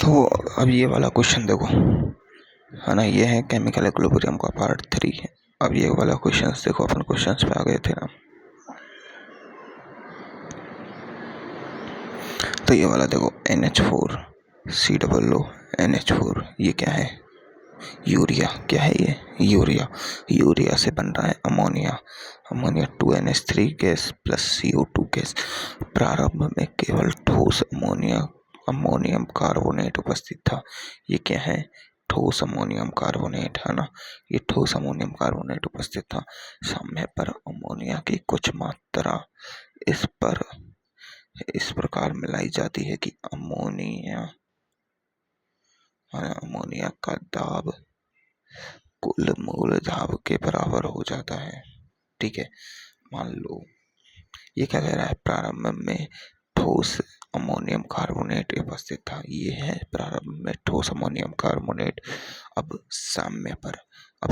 तो अब ये वाला क्वेश्चन देखो, है ना, ये है केमिकल इक्विलिब्रियम का पार्ट 3 है। अब ये वाला क्वेश्चन देखो, अपन क्वेश्चन पे आ गए थे ना। तो ये वाला देखो, NH4COO NH4, ये क्या है? यूरिया। क्या है ये? यूरिया से बन रहा है ammonia 2NH3 gas plus CO2 gas. प्रारंभ में केवल ठोस अमोनियम कार्बोनेट उपस्थित था। ये क्या है? ठोस अमोनियम कार्बोनेट, है ना। ये ठोस अमोनियम कार्बोनेट उपस्थित था। समय पर अमोनिया की कुछ मात्रा इस प्रकार मिलाई जाती है कि अमोनिया का दाब कुल मूल दाब के बराबर हो जाता है। ठीक है, मान लो ये क्या कह रहा है? प्रारंभ में ठोस अमोनियम कार्बोनेट उपस्थित था। ये है प्रारंभ में ठोस अमोनियम कार्बोनेट। अब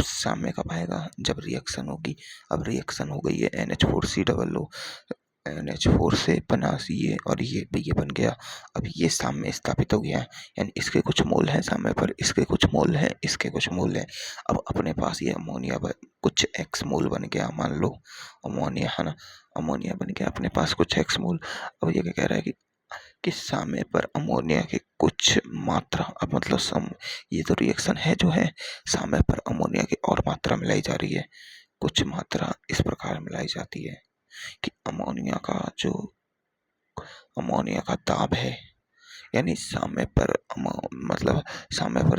साम्य कब आएगा? जब रिएक्शन होगी। अब रिएक्शन हो गई है NH4COO, NH4 से बना ये, और ये बन गया। अब ये साम्य स्थापित हो गया है, यानी इसके कुछ मोल हैं साम्य पर, इसके कुछ मोल हैं, इसके कुछ मोल हैं। अब अपने पास ये अमोनिया कुछ एक्स मोल बन गया, मान लो अमोनिया, है ना। अमोनिया बन गया अपने पास कुछ एक्स मोल। अब ये क्या कह रहा है कि साम्य पर अमोनिया की कुछ मात्रा, अब मतलब ये तो रिएक्शन है जो है, साम्य पर अमोनिया की और मात्रा मिलाई जा रही है। कुछ मात्रा इस प्रकार मिलाई जाती है कि अमोनिया का दाब है, यानी साम्य पर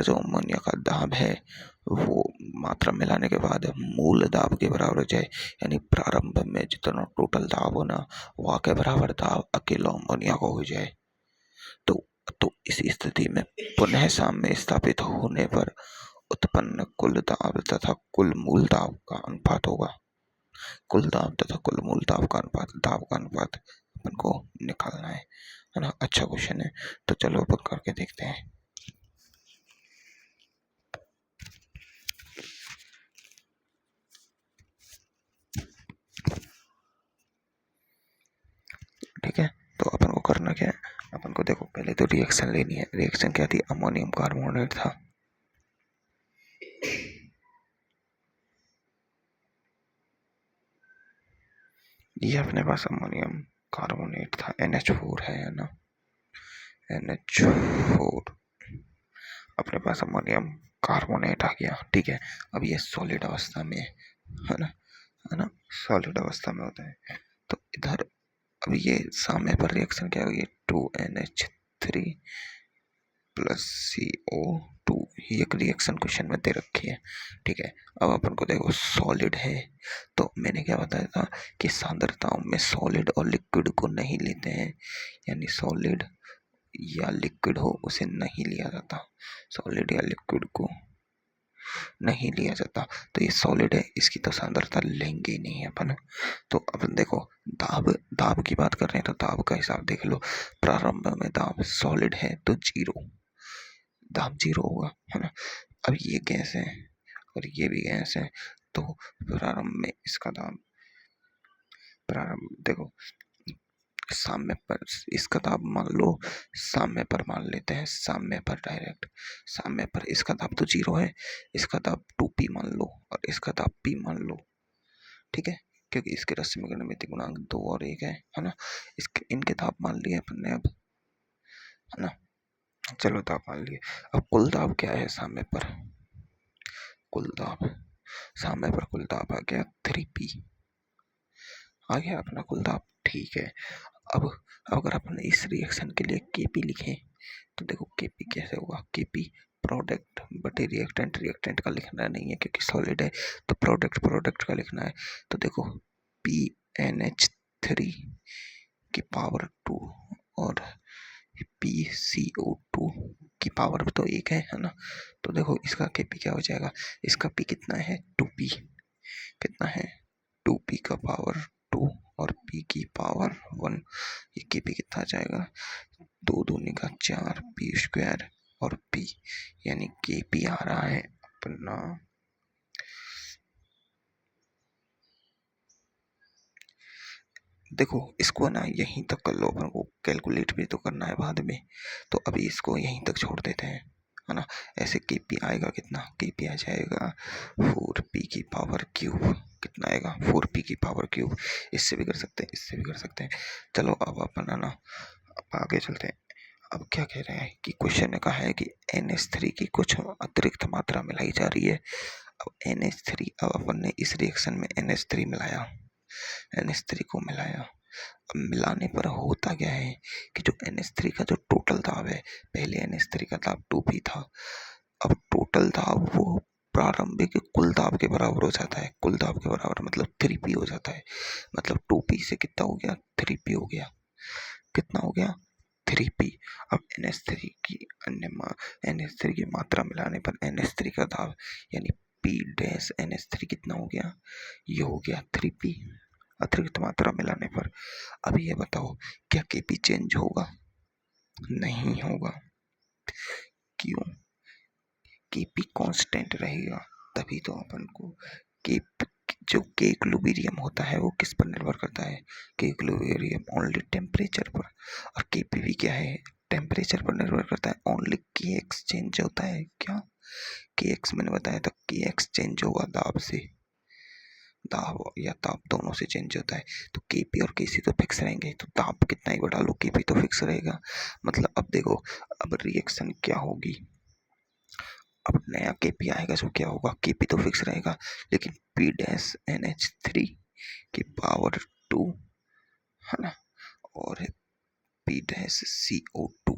जो अमोनिया का दाब है वो मात्रा मिलाने के बाद मूल दाब के बराबर हो जाए, यानी प्रारंभ में जितना टोटल दाब होना वहाँ के बराबर दाब अकेला अमोनिया को हो जाए। तो इस स्थिति में पुनः साम्य स्थापित होने पर उत्पन्न कुल दाब तथा कुल मूल दाब का अनुपात होगा। कुल दाब तथा कुल मूल दाब का अनुपात अपन को निकालना है ना। अच्छा क्वेश्चन है, तो चलो अपन करके देखते हैं। ठीक है, तो अपन को करना क्या है? अपन को देखो पहले तो रिएक्शन लेनी है। रिएक्शन क्या थी? अमोनियम कार्बोनेट था। ये अपने पास अमोनियम कार्बोनेट था, NH4 है ना, NH4। अपने पास अमोनियम कार्बोनेट आ गया। ठीक है, अब ये सॉलिड अवस्था में है ना, सॉलिड अवस्था में होता है। तो इधर अब ये सामने पर रिएक्शन क्या होगी? 2NH3 प्लस CO2, ये एक रिएक्शन क्वेश्चन में दे रखी है। ठीक है, अब अपन को देखो सॉलिड है, तो मैंने क्या बताया था कि सांद्रताओं में सॉलिड और लिक्विड को नहीं लेते हैं, यानी सॉलिड या लिक्विड हो उसे नहीं लिया जाता, सॉलिड या लिक्विड को नहीं लिया जाता। तो ये सॉलिड है, इसकी तो सांद्रता लेंगे ही नहीं अपन। तो अपन देखो दाब की बात कर रहे हैं, तो दाब का हिसाब देख लो। प्रारंभ में दाब सॉलिड है तो दाब जीरो होगा, है ना। अब ये गैस है और ये भी गैस है, तो प्रारंभ में इसका दाब, देखो साम्य पर इसका दाब मान लो, साम्य पर मान लेते हैं, साम्य पर डायरेक्ट, साम्य पर इसका दाब तो जीरो है, इसका दाब 2p मान लो और इसका दाब p मान लो। ठीक है, क्योंकि इसके रश्मि गणमिति गुणांक 2 और 1 है ना। इनके दाब मान लिए अपन ने, अब है ना। चलो दाब मान लिए। अब कुल दाब क्या है साम्य पर? कुल दाब साम्य पर कुल दाब आ गया 3p, आ गया अपना कुल दाब। ठीक है, अब अगर अपन इस रिएक्शन के लिए Kp लिखें, तो देखो Kp कैसे होगा? Kp प्रोडक्ट बटे रिएक्टेंट का लिखना नहीं है क्योंकि सॉलिड है, तो प्रोडक्ट का लिखना है। तो देखो PNH3 की पावर 2 और PCO2 की पावर तो 1 है ना। तो देखो इसका Kp क्या हो जाएगा? इसका P कितना है? 2p। कितना है? 2p का पावर 2 और p की पावर 1। ये Kp कितना आ जाएगा? 2 दूनी का 4 p स्क्वायर और p, यानी Kp आ रहा है अपना देखो इसको ना यहीं तक कर लो, अपन को कैलकुलेट भी तो करना है बाद में, तो अभी इसको यहीं तक छोड़ देते हैं, है ना। ऐसे के पी आएगा कितना, के पी आ जाएगा 4p की पावर क्यूब। कितना आएगा 4p की पावर क्यूब। इससे भी कर सकते हैं, इससे भी कर सकते हैं। चलो अब अपन है ना, अब आगे चलते हैं। अब क्या कह रहे हैं कि क्वेश्चन ने कहा है कि NH3 की कुछ अतिरिक्त मात्रा मिलाई जा रही है। अब NH3, अब अपन ने इस रिएक्शन में NH3 मिलाया, NH3 को मिलाया। अब मिलाने पर होता क्या है कि जो NH3 का जो टोटल दाब है, पहले NH3 का दाब 2p था, अब टोटल दाब वो प्रारंभिक कुल दाब के बराबर हो जाता है। कुल दाब के बराबर मतलब 3p हो जाता है। मतलब 2p से कितना हो गया, 3p हो गया। कितना हो गया, 3p। अब NH3 की NH3 की मात्रा मिलाने पर NH3 का दाब यानी p डैश NH3 कितना हो गया, ये हो गया 3p अतिरिक्त मात्रा मिलाने पर। अब ये बताओ क्या केपी चेंज होगा, नहीं होगा। क्यों, केपी कांस्टेंट रहेगा। तभी तो अपन को के जो के इक्विलिब्रियम होता है वो किस पर निर्भर करता है, के इक्विलिब्रियम ओनली टेम्परेचर पर। और केपी भी क्या है, टेम्परेचर पर निर्भर करता है। ओनली के एक्स चेंज होता है, क्या के एक्स मैंने बताया था, के एक्स चेंज होगा दाब से, दाब या ताप दोनों से चेंज होता है। तो केपी और केसी तो फिक्स रहेंगे, तो ताप कितना ही बढ़ा लो केपी तो फिक्स रहेगा। मतलब अब देखो, अब रिएक्शन क्या होगी, अब नया केपी आएगा तो क्या होगा, केपी तो फिक्स रहेगा, लेकिन पी डैश NH3 की पावर 2, है ना, और पी डैश CO2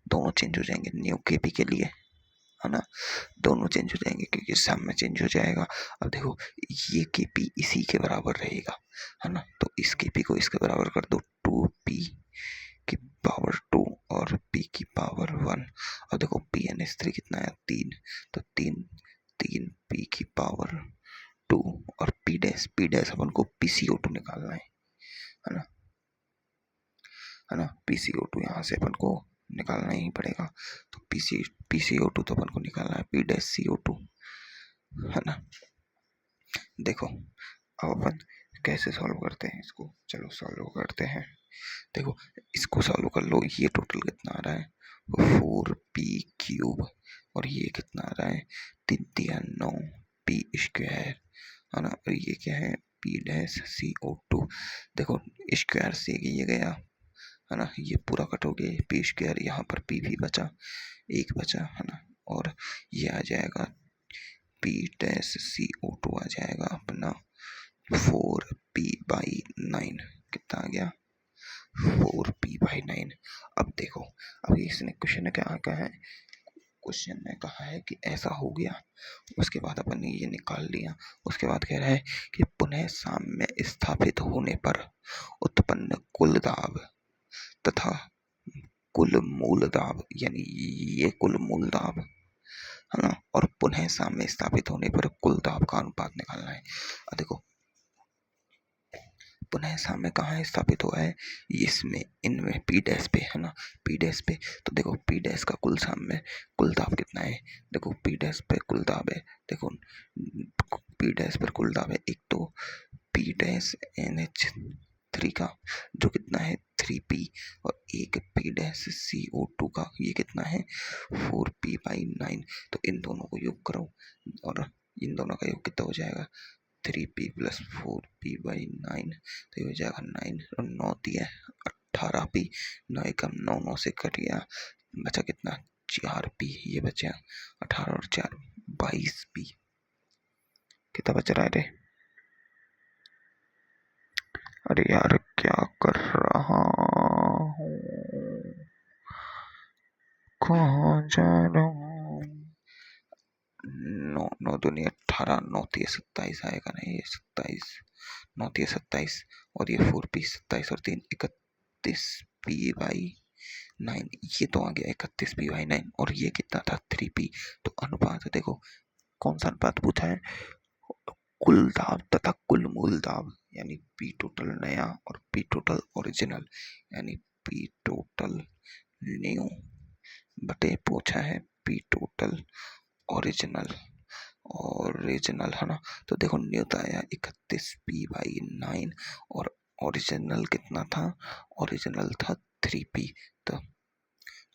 दोनों चेंज हो जाएंगे न्यू केपी के लिए, है ना। दोनों चेंज हो जाएंगे क्योंकि सब में चेंज हो जाएगा। अब देखो ये केपी इसी के बराबर रहेगा, है ना, तो इस केपी को इसके बराबर कर दो 2p की पावर 2 और p की पावर 1। अब देखो PnH3 कितना है 3, तो 3 p की पावर 2 और p डैश अपन को PCO2 निकालना है ना, है ना। PCO2 यहाँ से अपन को निकालना ही पड़ेगा, तो PCO2 तो अपन को निकालना है P डैश CO2, है ना। देखो अब अपन कैसे सॉल्व करते हैं इसको, चलो सॉल्व करते हैं। देखो इसको सॉल्व कर लो, ये टोटल कितना आ रहा है 4p क्यूब, और ये कितना आ रहा है 3 3 9p स्क्वायर, है ना। और ये क्या है p डैश CO2। देखो स्क्वायर से ये गया, है ना, ये पूरा कट हो गया p स्क्वायर, यहाँ पर p भी बचा, एक बचा, है ना। और ये आ जाएगा p डैश CO2 आ जाएगा अपना 4p/9। कितना आ गया 4p/9। अब देखो, अभी इसने क्वेश्चन ने क्या कहा है, क्वेश्चन ने कहा है कि ऐसा हो गया, उसके बाद अपन ने ये निकाल लिया। उसके बाद कह रहा है कि पुनः साम्य स्थापित होने पर उत्पन्न कुल दाब तथा कुल मूल दाब, यानी ये कुल मूल दाब, है ना, और पुनः साम्य स्थापित होने पर कुल दाब का अनुपात निकालना है। देखो पुनः साम्य कहाँ स्थापित हुआ है, इसमें इनमें पी डैश पे, है ना, पी डैश पे। तो देखो पी डैश का कुल साम्य कुल दाब कितना है, देखो पी डैश पे कुल दाब है, देखो पी डैश पर कुल दाब है, एक तो पी डैश NH3 का जो कितना है 3p, और एक पी डैश CO2 का ये कितना है 4p/9। तो इन दोनों को योग करो, और इन दोनों का योग कितना हो जाएगा 3p + 4p/9, तो ये हो जाएगा 9 और 9 दिया 18p, 9 कम 9, 9 से कट गया, बचा कितना 4p, ये बचा 18 और 4 22p। कितना बच रहा है रे, अरे यार क्या कर रहा हूँ, कहाँ जा रहा हूँ। 9 9 दूनी 18, 9 3 27 आएगा ना, ये 27, 9 3 27, और ये 4p 27 और 3 31p/9, ये तो आ गया 31p/9, और ये कितना था 3p। तो अनुपात देखो कौन सा अनुपात पूछा है, कुल दाब तथा कुल मूल दाब, यानी पी टोटल नया और पी टोटल ओरिजिनल, यानी पी टोटल न्यू बटे पूछा है पी टोटल ओरिजिनल, ओरिजिनल, है ना। तो देखो न्यू तो आया 31p/9 और ओरिजिनल कितना था, ओरिजिनल था 3p। तो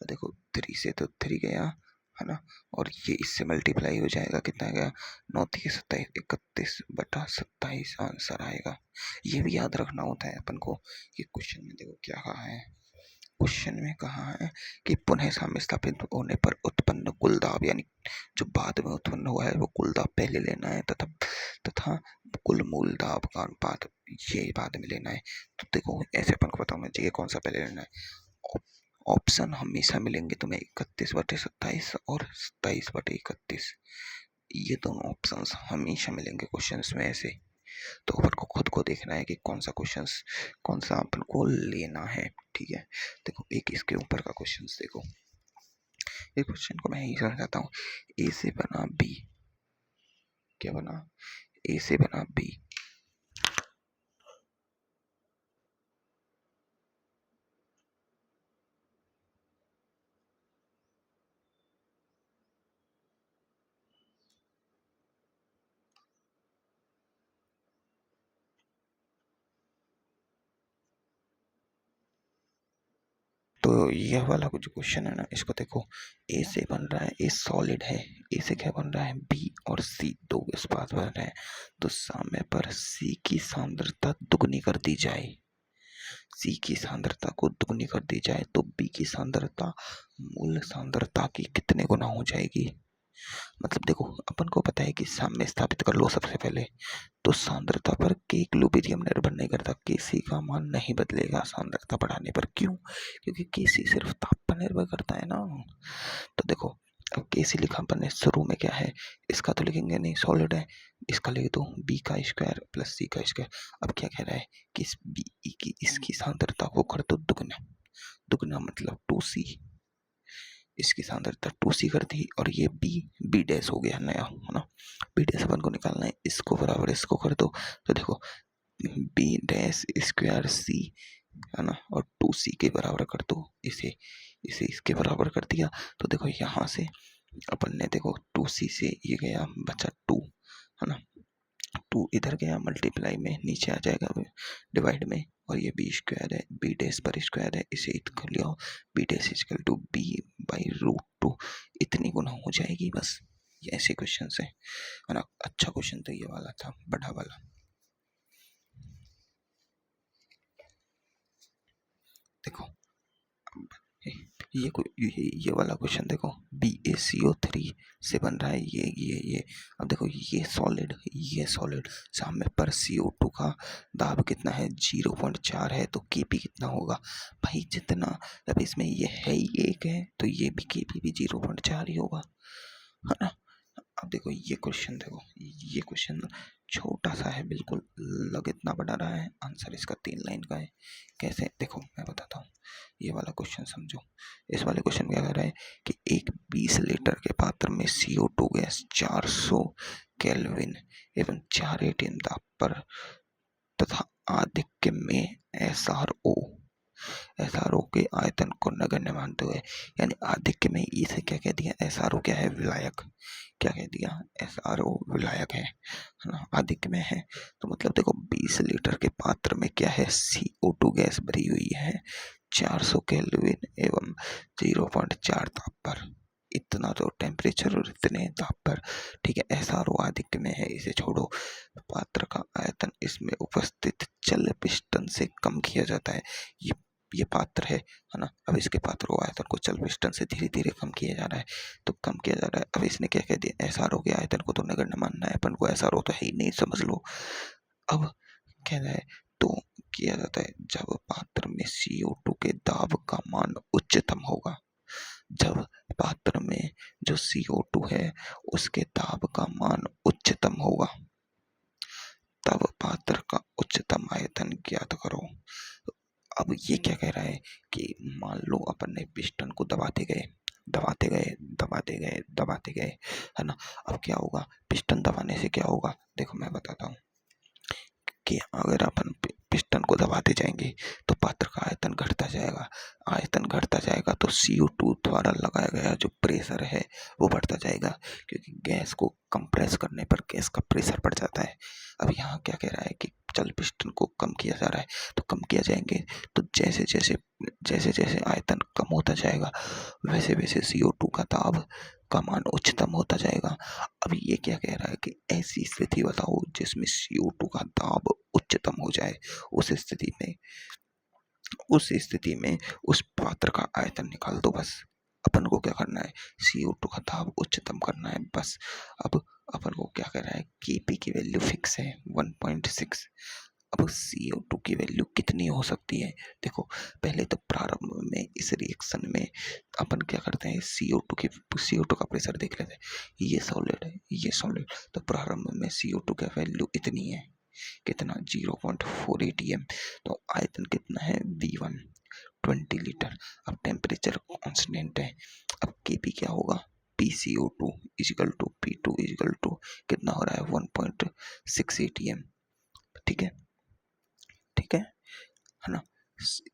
देखो 3 से तो 3 गया है ना, और ये इससे मल्टीप्लाई हो जाएगा, कितना गया 9 3 27 31/27 आंसर आएगा। ये भी याद रखना होता है अपन को कि क्वेश्चन में देखो क्या कहा है, क्वेश्चन में कहा है कि पुनः साम्य स्थापित होने पर उत्पन्न कुल दाब, यानी जो बाद में उत्पन्न हुआ है वो कुल दाब पहले लेना है, तथा तथा कुल मूल दाब का अनुपात ये बाद में लेना है। तो देखो ऐसे अपन को पता होना चाहिए कौन सा पहले लेना है। ऑप्शन हमेशा मिलेंगे तुम्हें 31/27 और 27/31, ये दोनों ऑप्शंस हमेशा मिलेंगे क्वेश्चंस में ऐसे। तो अपन को खुद को देखना है कि कौन सा क्वेश्चंस, कौन सा अपन को लेना है, ठीक है। देखो एक इसके ऊपर का क्वेश्चंस देखो, एक क्वेश्चन को मैं यही समझाता हूँ। ए से बना बी, क्या बना, ए से बना बी, तो यह वाला जो क्वेश्चन है ना, इसको देखो, ए से बन रहा है, ए सॉलिड है, ए से क्या बन रहा है, बी और सी दो इस्पात बन रहे हैं। तो साम्य पर सी की सांद्रता दुगनी कर दी जाए, सी की सांद्रता को दुगनी कर दी जाए तो बी की सांद्रता मूल सांद्रता की कितने गुना हो जाएगी। मतलब देखो अपन को पता है कि साम्य स्थापित कर लो सबसे पहले, तो सांद्रता पर के इक्विलिब्रियम निर्भर नहीं करता, केसी का मान नहीं बदलेगा सांद्रता बढ़ाने पर। क्यों? क्योंकि केसी सिर्फ ताप पर निर्भर करता है ना। तो देखो अब केसी लिखा अपन ने शुरू में, क्या है इसका तो लिखेंगे नहीं, सॉलिड है, इसका लिख दो बी का स्क्वायर प्लस सी का स्क्वायर। अब क्या कह रहा है कि इस बी की इसकी सांद्रता को कर दो दुगना, दुगना मतलब 2c, इसकी सांद्रता 2c कर दी, और ये बी डैश हो गया नया, है ना। बी डैश अपन को निकालना है, इसको बराबर इसको कर दो, तो देखो बी डैश स्क्वायर सी, है ना, और 2c के बराबर कर दो इसे, इसे इसके बराबर कर दिया। तो देखो यहाँ से अपन ने देखो 2c से ये गया बचा 2, है ना, 2 इधर गया मल्टीप्लाई में, नीचे आ जाएगा डिवाइड में, और ये बी स्क्वायर है, बी डैश पर स्क्वायर है, इसे इधर ले आओ, B dash equal to B by root 2, इतनी गुना हो जाएगी बस। ये ऐसे क्वेश्चन है ना। अच्छा क्वेश्चन तो ये वाला था, बड़ा वाला। देखो ये वाला क्वेश्चन देखो, BaCO3 से बन रहा है ये। अब देखो ये सॉलिड सामने पर CO2 का दाब कितना है, 0.4 है, तो Kp कितना होगा भाई, जितना, अब इसमें ये है ही 1 है तो ये भी Kp भी 0.4 ही होगा, है ना। अब देखो ये क्वेश्चन देखो, ये क्वेश्चन छोटा सा है बिल्कुल, लग इतना बड़ा रहा है, आंसर इसका 3 लाइन का है। कैसे देखो मैं बताता हूँ, ये वाला क्वेश्चन समझो। इस वाले क्वेश्चन में क्या कह रहा है कि एक 20 लीटर के पात्र में CO2 गैस 400 केल्विन एवं 4 ATM दाब पर तथा आधिक्य में SRO के आयतन को नगण्य मानते हुए, यानी आधिक्य में इसे क्या कह दिया, SRO क्या है, विलायक, क्या कह दिया, SRO विलायक है ना, आधिक्य में है। तो मतलब देखो 20 लीटर के पात्र में क्या है, CO2 गैस भरी हुई है 400 केल्विन एवं 0.4 ताप पर, इतना तो टेम्परेचर और इतने ताप पर, ठीक है। SRO आधिक्य में है, इसे छोड़ो। पात्र का आयतन इसमें उपस्थित जल पिस्टन से कम किया जाता है, ये पात्र है ना। अब इसके पात्र आयतन को जल पिस्टन से धीरे धीरे कम किया जा रहा है, तो कम किया जा रहा है। अब इसने क्या कह दिया, SRO के आयतन को तो नगण्य मानना है अपन को, SRO तो है ही नहीं, समझ लो। अब कह रहा है तो किया जाता है जब पात्र में CO2 के दाब का मान उच्चतम होगा, जब पात्र में जो CO2 है उसके दाब का मान उच्चतम होगा, तब पात्र का उच्चतम आयतन ज्ञात करो। अब ये क्या कह रहा है कि मान लो अपन ने पिस्टन को दबाते गए, है ना। अब क्या होगा, पिस्टन दबाने से क्या होगा, देखो मैं बताता हूँ कि अगर अपन पिस्टन को दबाते जाएंगे तो पात्र का आयतन घटता जाएगा, तो CO2 द्वारा लगाया गया जो प्रेशर है वो बढ़ता जाएगा, क्योंकि गैस को कंप्रेस करने पर गैस का प्रेशर बढ़ जाता है। अब यहाँ क्या कह रहा है कि चल पिस्टन को कम किया जा रहा है, तो कम किया जाएंगे तो जैसे जैसे आयतन कम होता जाएगा वैसे वैसे CO2 का दाब का मान उच्चतम होता जाएगा। अब ये क्या कह रहा है कि ऐसी स्थिति बताओ जिसमें CO2 का दाब उच्चतम हो जाए। उस स्थिति में उस पात्र का आयतन निकाल दो बस। अपन को क्या करना है, CO2 का दाब उच्चतम करना है बस। अब अपन को क्या कर रहा है, Kp की वैल्यू फिक्स है 1.6। अब CO2 की वैल्यू कितनी हो सकती है, देखो पहले तो प्रारंभ में इस रिएक्शन में अपन क्या करते हैं, CO2 का प्रेशर देख लेते हैं। ये सॉलिड है, ये सॉलिड, तो प्रारंभ में CO2 का वैल्यू इतनी है, कितना 0.4 atm। तो आयतन कितना है V1 20 लीटर। अब टेम्परेचर कांस्टेंट है। अब Kp क्या होगा, PCO2 is equal to P2 is equal to कितना हो रहा है 1.6 atm। ठीक है, ठीक है ना।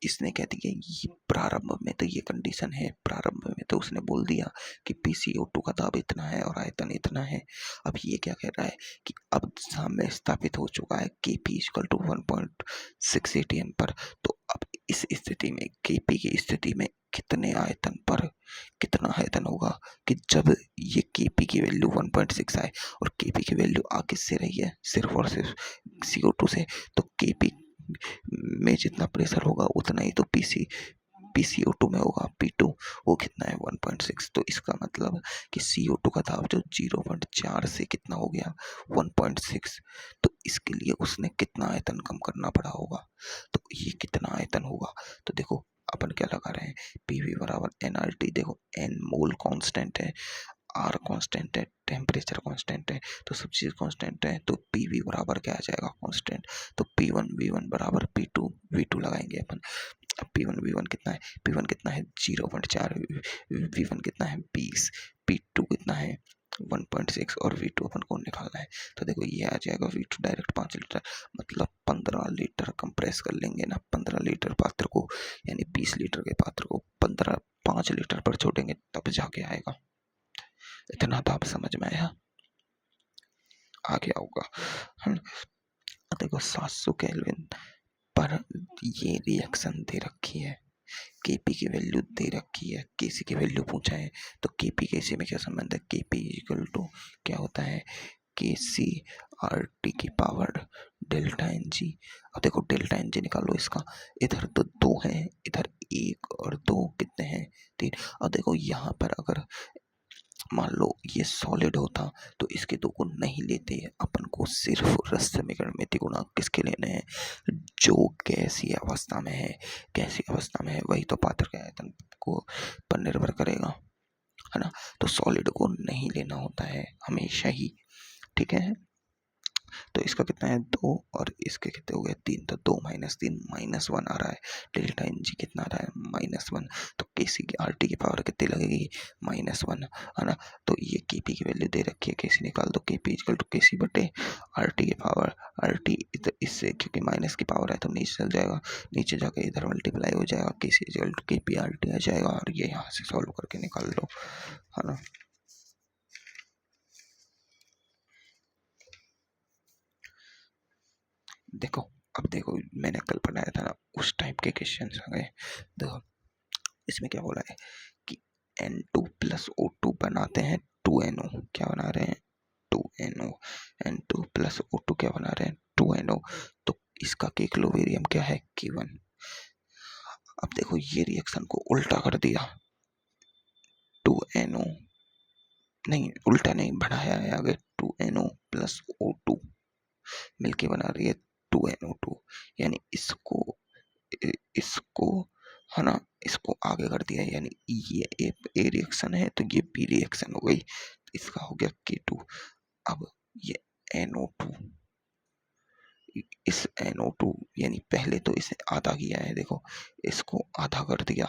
इसने कह दिया ये प्रारंभ में, तो ये कंडीशन है प्रारंभ में, तो उसने बोल दिया कि PCO2 का दाब इतना है और आयतन इतना है। अब ये क्या कह रहा है कि अब सामने स्थापित हो चुका है Kp इक्वल टू 1.6 atm पर। तो अब इस स्थिति में Kp की स्थिति में कितने आयतन पर कितना आयतन होगा कि जब ये Kp की वैल्यू 1.6 आए, और Kp की वैल्यू आ किससे रही है, सिर्फ और सिर्फ CO2 से। तो Kp में जितना प्रेशर होगा उतना ही तो PCO2 में होगा, P2 वो कितना है 1.6। तो इसका मतलब कि CO2 का दाब जो 0.4 से कितना हो गया 1.6। तो इसके लिए उसने कितना आयतन कम करना पड़ा होगा, तो ये कितना आयतन होगा। तो देखो अपन क्या लगा रहे हैं, PV बराबर nRT। देखो n मोल कांस्टेंट है, R कांस्टेंट है, टेम्परेचर कांस्टेंट है, तो सब चीज कांस्टेंट है, तो PV बराबर क्या आ जाएगा कांस्टेंट। तो P1 V1 बराबर P2 V2 लगाएंगे अपन। अब P1 कितना है 0.4, V1 कितना है 20, P2 कितना है 1.6 और V2 अपन को निकालना है। तो देखो ये आ जाएगा V2 डायरेक्ट 5 लीटर, मतलब 15 लीटर कंप्रेस कर लेंगे ना, 15 लीटर पात्र को, यानी 20 लीटर के पात्र को 5 लीटर पर छोड़ेंगे तब जाके आएगा। इतना तो आप समझ में आया, आ गया होगा। हम देखो 700 केल्विन पर ये रिएक्शन दे रखी है, Kp की वैल्यू दे रखी है, Kc की वैल्यू पूछा है, तो Kp Kc में क्या संबंध है, Kp इक्वल टू क्या होता है Kc RT की पावर डेल्टा Ng। अब देखो डेल्टा Ng निकालो इसका, इधर तो 2 है, इधर 1 और 2 कितने हैं 3। अब देखो यहाँ पर अगर मान लो ये सॉलिड होता तो इसके 2 गुण नहीं लेते, अपन को सिर्फ रस समीकरण में गुणांक किसके लेने हैं, जो गैसीय अवस्था में है। गैसीय अवस्था में है वही तो पात्र के आयतन को पर निर्भर करेगा, है ना। तो सॉलिड को नहीं लेना होता है हमेशा ही, ठीक है। तो इसका कितना है 2 और इसके कितने हो गए 3, तो 2 - 3 -1 आ रहा है। डेल्टा Ng कितना आ रहा है -1, तो Kc की RT की पावर कितनी लगेगी -1, है ना। तो ये Kp की वैल्यू दे रखी है, Kc निकाल दो, Kp इक्वल टू Kc बटे RT की पावर। RT इससे क्योंकि माइनस की पावर है तो नीचे चल जाएगा, नीचे जाके इधर मल्टीप्लाई हो जाएगा, Kc equal to Kp RT आ जाएगा, और ये यहाँ से सॉल्व करके निकाल लो, है ना। देखो अब देखो मैंने कल पढ़ाया था ना, उस टाइप के क्वेश्चन आ गए। देखो इसमें क्या बोला है कि N2 प्लस O2 बनाते हैं 2NO। क्या बना रहे हैं 2NO। N2 प्लस O2 क्या बना रहे हैं 2NO। तो इसका इक्विलिब्रियम क्या है K1। अब देखो ये रिएक्शन को उल्टा कर दिया, 2NO नहीं, उल्टा नहीं बढ़ाया है आगे, 2NO प्लस O2 मिलके बना रही है 2NO2, यानी इसको है ना, इसको आगे कर दिया, यानी ये ए रिएक्शन है तो ये बी रिएक्शन हो गई, इसका हो गया K2। अब ये NO2, इस NO2 यानी पहले तो इसे आधा किया है, देखो इसको आधा कर दिया,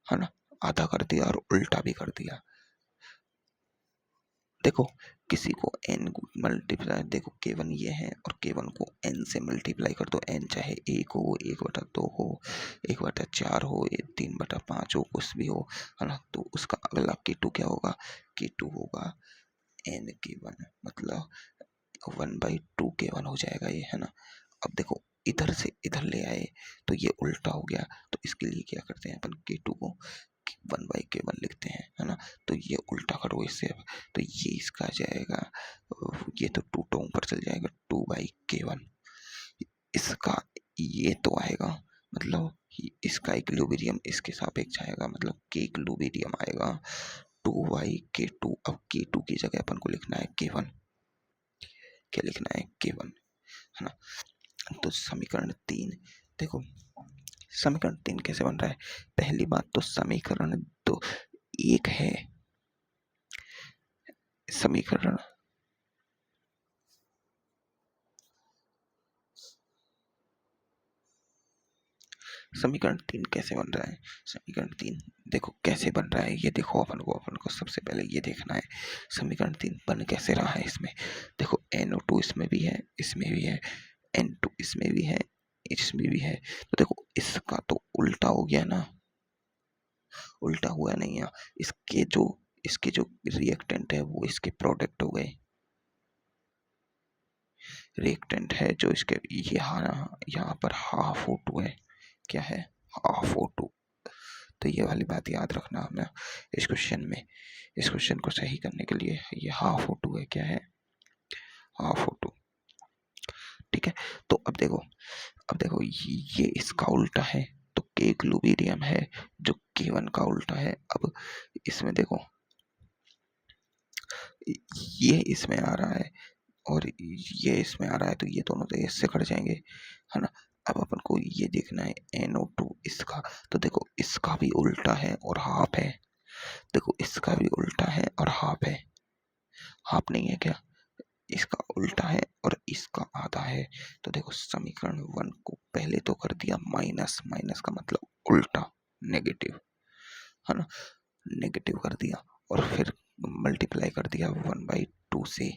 है ना, आधा कर दिया और उल्टा भी कर दिया। देखो किसी को n मल्टीप्लाई, देखो K1 ये है और K1 को n से मल्टीप्लाई कर दो, n चाहे 1 हो, 1/2 हो, 1/4 हो, 3/5 हो, कुछ भी हो, है ना। तो उसका अगला K2 क्या होगा, K2 होगा n K1, मतलब 1/2 K1 हो जाएगा ये, है ना। अब देखो इधर से इधर ले आए तो ये उल्टा हो गया, तो इसके लिए क्या करते हैं अपन, K2 को 1/K1 लिखते हैं, है ना। तो ये उल्टा करो इससे, अब तो ये इसका आ जाएगा, ये तो 2 तो ऊपर चल जाएगा, 2/K1। इसका ये तो आएगा, मतलब इसका इक्विलिब्रियम इसके सापेक्ष आएगा, मतलब के इक्विलिब्रियम आएगा 2/K2। अब K2 की जगह अपन को लिखना है K1, क्या लिखना है K1, है ना। तो समीकरण 3 देखो, समीकरण 3 कैसे बन रहा है। पहली बात तो समीकरण तो एक है, समीकरण समीकरण 3 कैसे बन रहा है। समीकरण 3 देखो कैसे बन रहा है, ये देखो अपन को सबसे पहले ये देखना है समीकरण 3 बन कैसे रहा है। इसमें देखो NO2 इसमें भी है, इसमें भी है, N2 इसमें भी है, इसमें भी है। तो देखो इसका तो उल्टा हो गया ना, उल्टा हुआ नहीं है। इसके जो रिएक्टेंट है वो इसके प्रोडक्ट हो गए, रिएक्टेंट है जो इसके यहाँ पर हाफ O2 है, क्या है, हाफ O2। तो ये वाली बात याद रखना हमें इस क्वेश्चन में, इस क्वेश्चन को सही करने के लिए। ये हाफ O2 है, क्या है, हाफ O2, ठीक है। तो अब देखो ये इसका उल्टा है, तो के इक्विलिब्रियम है जो K1 का उल्टा है। अब इसमें देखो ये इसमें आ रहा है और ये इसमें आ रहा है, तो ये दोनों तो इससे कट जाएंगे, है ना। अब अपन को ये देखना है NO2 इसका, तो देखो इसका भी उल्टा है और हाफ है, देखो इसका भी उल्टा है और हाफ है, हाफ नहीं है क्या, इसका उल्टा है और इसका आधा है। तो देखो समीकरण 1 को पहले तो कर दिया माइनस, माइनस का मतलब उल्टा, नेगेटिव, है ना, नेगेटिव कर दिया, और फिर मल्टीप्लाई कर दिया 1/2 से।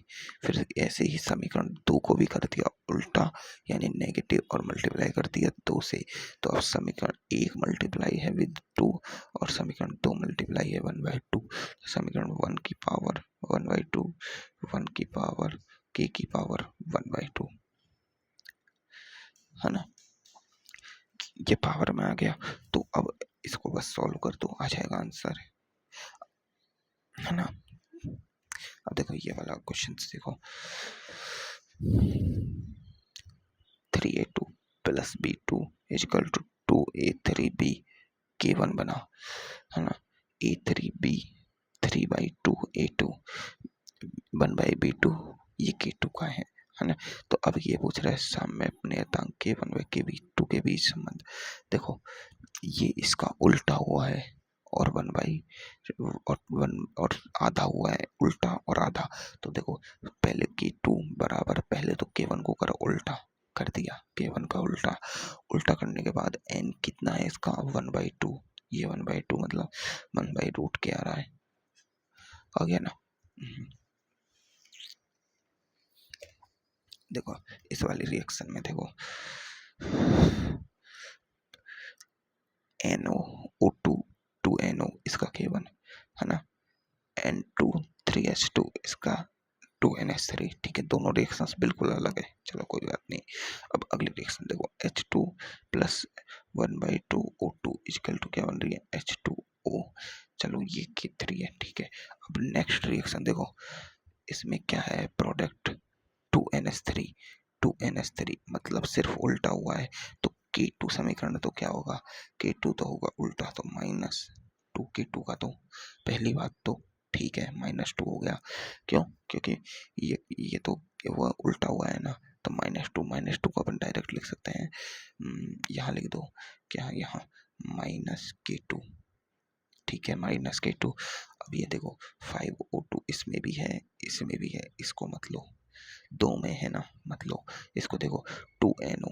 फिर ऐसे ही समीकरण 2 को भी कर दिया उल्टा, यानी नेगेटिव, और मल्टीप्लाई कर दिया 2 से। तो अब समीकरण 1 मल्टीप्लाई है विद 2 और समीकरण 2 मल्टीप्लाई है 1/2। तो समीकरण 1 की पावर 1/2, 1 की पावर k की पावर 1/2, है ना, ये पावर में आ गया। तो अब इसको बस सॉल्व कर दो, आ जाएगा आंसर, है ना। अब देखो ये वाला क्वेश्चन देखो, 3A2 plus B2 equal to 2A3B K1 बना, है ना। A3B 3/2A2 1/B2 ये K2 का है ना। तो अब ये पूछ रहा है साम्य नियतांक K1 व K2 के बीच संबंध। देखो ये इसका उल्टा हुआ है और 1 और आधा हुआ है, उल्टा और आधा। तो देखो पहले K2 बराबर, पहले तो K1 को करो उल्टा कर दिया, K1 का उल्टा, उल्टा करने के बाद n कितना है इसका 1/2, ये 1/2 मतलब 1/रूट के आ रहा है, आ गया ना। देखो इस वाली रिएक्शन में देखो NO2 2NO इसका K1, है ना, N2 3H2 इसका 2NH3, ठीक है। दोनों रिएक्शंस बिल्कुल अलग है, चलो कोई बात नहीं। अब अगली रिएक्शन देखो H2 plus 1/2 O2 equal to क्या बन रही है H2O, चलो ये K3 है, ठीक है। अब नेक्स्ट रिएक्शन देखो, इसमें क्या है प्रोडक्ट 2NH3, 2NH3 मतलब सिर्फ उल्टा हुआ है, तो K2 समीकरण तो क्या होगा, K2 तो होगा उल्टा, तो -2K2 का तो पहली बात तो ठीक है, -2 हो गया, क्यों, क्योंकि ये तो वो उल्टा हुआ है ना, तो -2 को अपन डायरेक्ट लिख सकते हैं, यहाँ लिख दो, क्या यहाँ -K2, ठीक है, -K2। अब ये देखो 5O2 इसमें भी है, इसमें भी है, इसको मत लो, दो में है ना, मत लो, इसको देखो 2NO,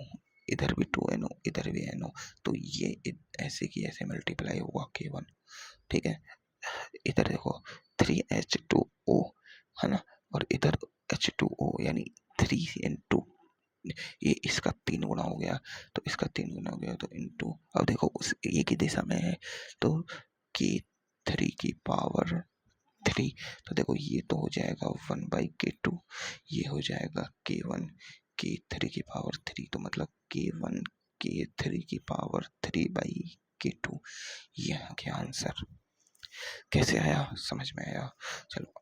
इधर भी 2NO, इधर भी NO, तो ये ऐसे की ऐसे मल्टीप्लाई हुआ K1, ठीक है। इधर देखो 3H2O, है ना, और इधर H2O यानी 3 ये इसका 3 गुना हो गया, तो इसका 3 गुना हो गया, तो इनटू, अब देखो उस एक ही दिशा में है, तो K3 की पावर 3, तो देखो ये तो हो जाएगा 1/K2, ये हो जाएगा K1, k3 की पावर 3 तो मतलब k1 k3 की पावर 3 बाई k2। ये आ गया आंसर। कैसे आया, समझ में आया? चलो।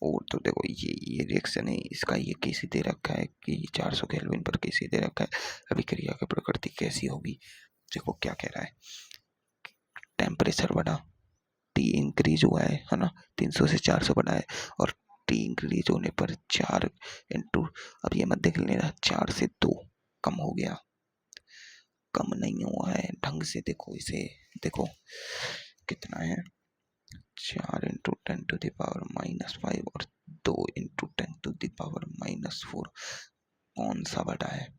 और तो देखो ये रिएक्शन है, इसका ये कैसे दे रखा है कि 400 केल्विन पर कैसे दे रखा है, अभिक्रिया की प्रकृति कैसी होगी। देखो क्या कह रहा है, टेम्परेचर बढ़ा, टी इंक्रीज हुआ है ना, 300 से 400 बढ़ा है, और टी इंक्रीज होने पर 4 इंटू, अब ये मत देख लेना, 4 से 2 कम हो गया, कम नहीं हुआ है, ढंग से देखो इसे, देखो कितना है, 4 इंटू 10⁻⁻5 और 2 इंटू 10⁻⁻4। कौन सा बड़ा है?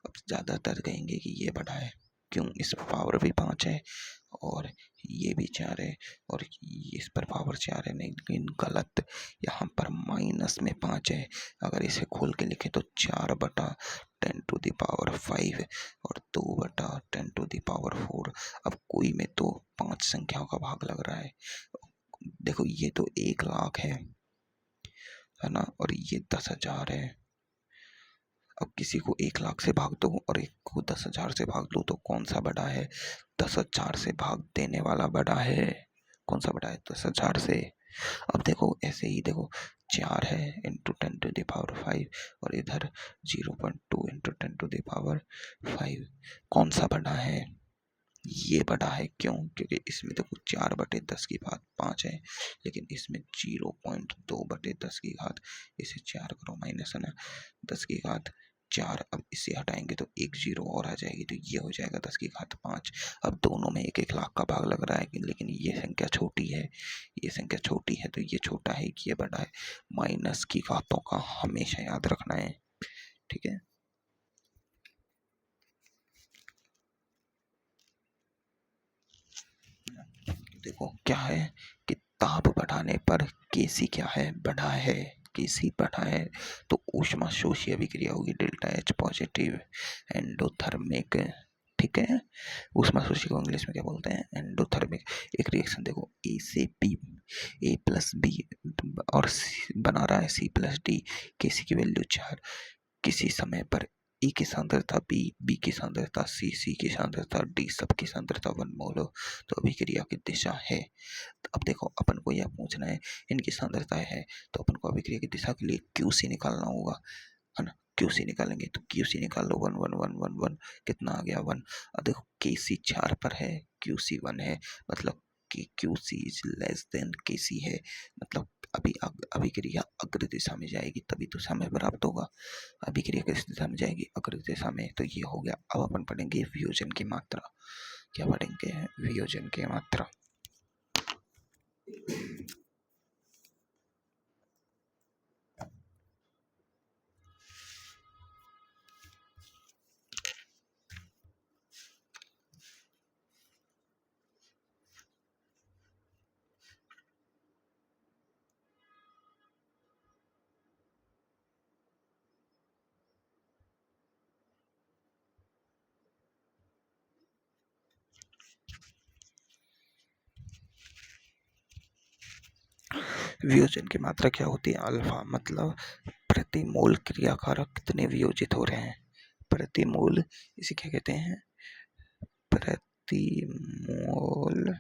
अब ज़्यादातर कहेंगे कि ये बड़ा है, क्यों, इस पर पावर भी 5 है और ये भी 4 है और इस पर पावर 4 है। नहीं, लेकिन गलत, यहाँ पर माइनस में 5 है। अगर इसे खोल के लिखे तो 4/10⁻5 और 2/10⁻4। अब कोई में तो 5 संख्याओं का भाग लग रहा है। देखो ये तो 1,00,000 है ना, और ये 10,000 है। अब किसी को 1,00,000 से भाग दो और एक को 10,000 से भाग दो, तो कौन सा बड़ा है? 10,000 से भाग देने वाला बड़ा है। कौन सा बड़ा है? 10,000 से। अब देखो ऐसे ही देखो, 4 है इंटू 10⁻5 और इधर 0.2 इंटू 10⁻5। कौन सा बड़ा है? ये बड़ा है। क्यों? क्योंकि इसमें देखो 4/10⁵ है, लेकिन इसमें 0.2/10, इसे 4 करो माइनस, है ना, 10⁴। अब इसे हटाएंगे तो एक 0 और आ जाएगी, तो ये हो जाएगा 10⁵5। अब दोनों में 1,00,000 का भाग लग रहा है, लेकिन ये संख्या छोटी है, ये संख्या छोटी है, तो ये छोटा है कि ये बड़ा है। माइनस की घातों का हमेशा याद रखना है, ठीक है। देखो क्या है कि ताप बढ़ाने पर केसी क्या है? बढ़ा है। केसी बढ़ा है तो ऊष्मा शोषी अभिक्रिया होगी, डेल्टा एच पॉजिटिव, एंडोथर्मिक, ठीक है। ऊष्मा शोषी को इंग्लिश में क्या बोलते हैं? एंडोथर्मिक। एक रिएक्शन देखो, ए से बी, ए प्लस बी और बना रहा है सी प्लस डी। केसी की वैल्यू 4। किसी समय पर ए की सांद्रता बी, बी की सांद्रता सी, सी की सांद्रता डी, सबकी सांद्रता 1 मोल हो, तो अभिक्रिया की दिशा है। तो अब देखो अपन को यह पूछना है, इनकी सांद्रता है, तो अपन को अभिक्रिया की दिशा के लिए QC निकालना होगा, है ना। QC निकालेंगे तो QC निकाल लो, 1 1 1 1 1, कितना आ गया? 1। अब देखो KC 4 पर है, QC 1 है, मतलब कि QC is less then KC है, मतलब अभी अभिक्रिया अग्र दिशा में जाएगी, तभी तो समय प्राप्त होगा। अभिक्रिया किस दिशा में जाएगी? अग्र दिशा में। तो ये हो गया। अब अपन पढ़ेंगे वियोजन की मात्रा। क्या पढ़ेंगे? वियोजन की मात्रा। वियोजन की मात्रा क्या होती है? अल्फा, मतलब प्रति मोल क्रियाकारक कितने वियोजित हो रहे हैं। प्रति मोल, इसे क्या कहते हैं? प्रति मोल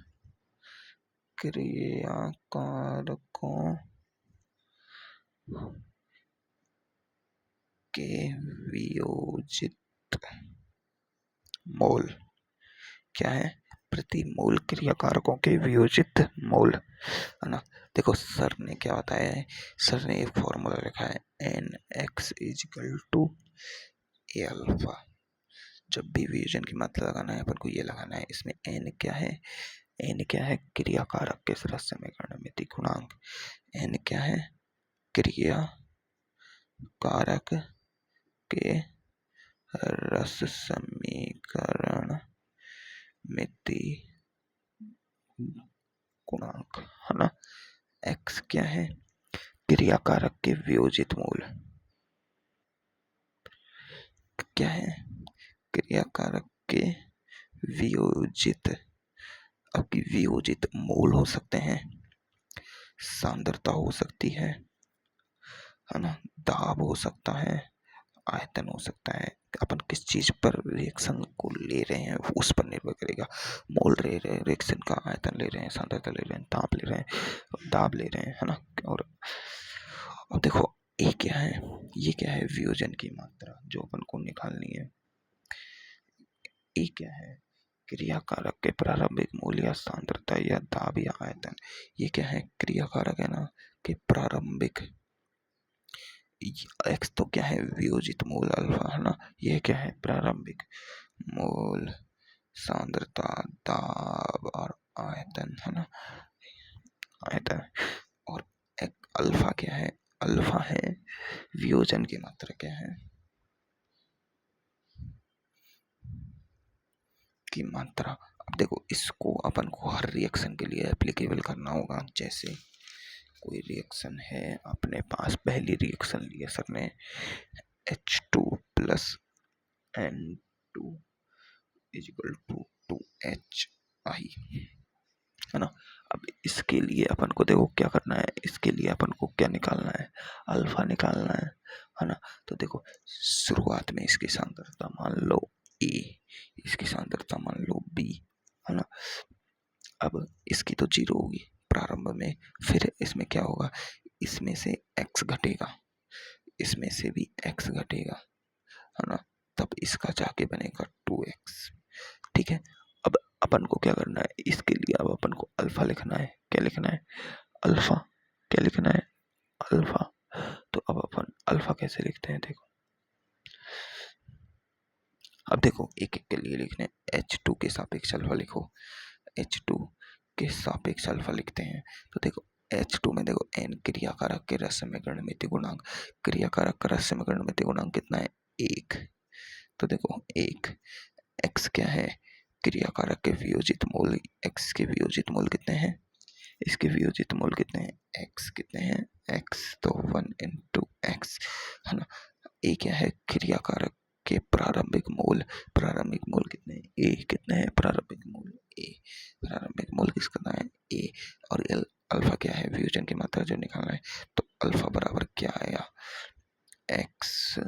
क्रियाकारकों के वियोजित मोल। क्या है? प्रति मोल क्रियाकारकों के वियोजित मोल, है ना। देखो सर ने क्या बताया है, सर ने एक फॉर्मूला लिखा है, NX = A अल्फा। जब भी वियोजन की मात्रा लगाना है अपन को ये लगाना है। इसमें N क्या है? N क्या है? क्रियाकारक के रस समीकरण में गुणांक। N क्या है? क्रिया कारक के रस समीकरण मिति गुणांक, है ना। X क्या है? क्रियाकारक के वियोजित मूल। क्या है? क्रियाकारक के वियोजित, आपकी वियोजित मूल हो सकते हैं, सांद्रता हो सकती है, है ना, दाब हो सकता है, आयतन हो सकता है। अपन किस चीज पर रिएक्शन को ले रहे हैं उस पर निर्भर करेगा। मोल ले रहे हैं, रिएक्शन का आयतन ले रहे हैं, सांद्रता ले रहे हैं, ताप ले रहे हैं, दाब ले रहे हैं, है ना। और अब देखो ये क्या है, ये क्या है, वियोजन की मात्रा जो अपन को निकालनी है। ये क्या है, क्रियाकारक के प्रारंभिक मूल्य या सांद्रता या दाब या आयतन। ये क्या है, क्रियाकारक है ना, कि प्रारंभिक। एक्स तो क्या है, वियोजित मूल अल्फा, है ना। ये क्या है, प्रारंभिक मूल, सांद्रता, दाब और आयतन, है ना, आयतन। और एक अल्फा क्या है, अल्फा है वियोजन की मात्रा क्या है, की मात्रा। अब देखो इसको अपन को हर रिएक्शन के लिए एप्लीकेबल करना होगा। जैसे कोई रिएक्शन है अपने पास, पहली रिएक्शन ली है सर ने, H2 plus N2 is equal to 2HI, है ना। अब इसके लिए अपन को देखो क्या करना है, इसके लिए अपन को क्या निकालना है, अल्फा निकालना है ना। तो देखो शुरुआत में इसकी सांद्रता मान लो A, इसकी सांद्रता मान लो B, है ना। अब इसकी तो 0 होगी प्रारंभ में, फिर इसमें क्या होगा, इसमें से x घटेगा, इसमें से भी x घटेगा, है ना। तब इसका जाके बनेगा 2x, ठीक है। अब अपन को क्या करना है, इसके लिए अब अपन को अल्फा लिखना है। क्या लिखना है, अल्फा। क्या लिखना है, अल्फा। तो अब अपन अल्फा कैसे लिखते हैं, देखो अब देखो एक एक के लिए लिखने, H2 के सापेक्ष अल्फा लिखो, H2 के सापेक्ष अल्फा लिखते हैं। तो देखो H2 में देखो N क्रियाकारक के रस में गणमितीय गुणांक, क्रियाकारक का रस में गणमितीय गुणांक कितना है, 1। तो देखो 1, x क्या है, क्रियाकारक के वियोजित मूल, x के वियोजित मूल कितने हैं, इसके वियोजित मूल कितने हैं, x कितने हैं, x तो 1 इंटू एक्स, है ना। a क्या है, क्रियाकारक के प्रारंभिक मूल कितने हैं, a कितने हैं, प्रारंभिक मूल a, प्रारंभिक मूल किसका है, a। और अल्फा क्या है, वियोजन की मात्रा जो निकालना है। तो अल्फा बराबर क्या आया, x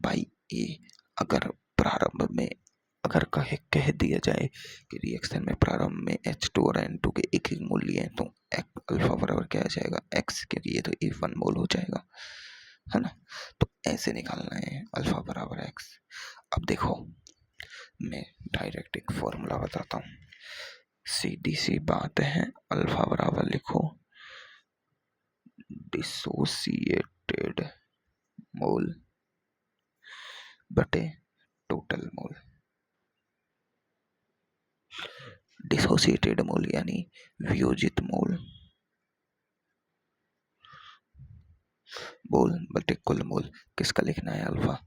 बाई ए। अगर प्रारंभ में अगर कह दिया जाए कि रिएक्शन में प्रारंभ में H2 और N2 के एक एक मूल्य हैं, तो अल्फा बराबर क्या आ जाएगा, x, क्योंकि ये तो A1 मोल हो जाएगा, है ना। तो ऐसे निकालना है अल्फा बराबर x। अब देखो मैं डायरेक्ट एक फॉर्मूला बताता हूँ, सीधी सी बात है, अल्फा बराबर लिखो डिसोसिएटेड मोल बटे टोटल मोल। डिसोसिएटेड मोल यानी वियोजित मोल, मोल बटे कुल मोल। किसका लिखना है, अल्फा।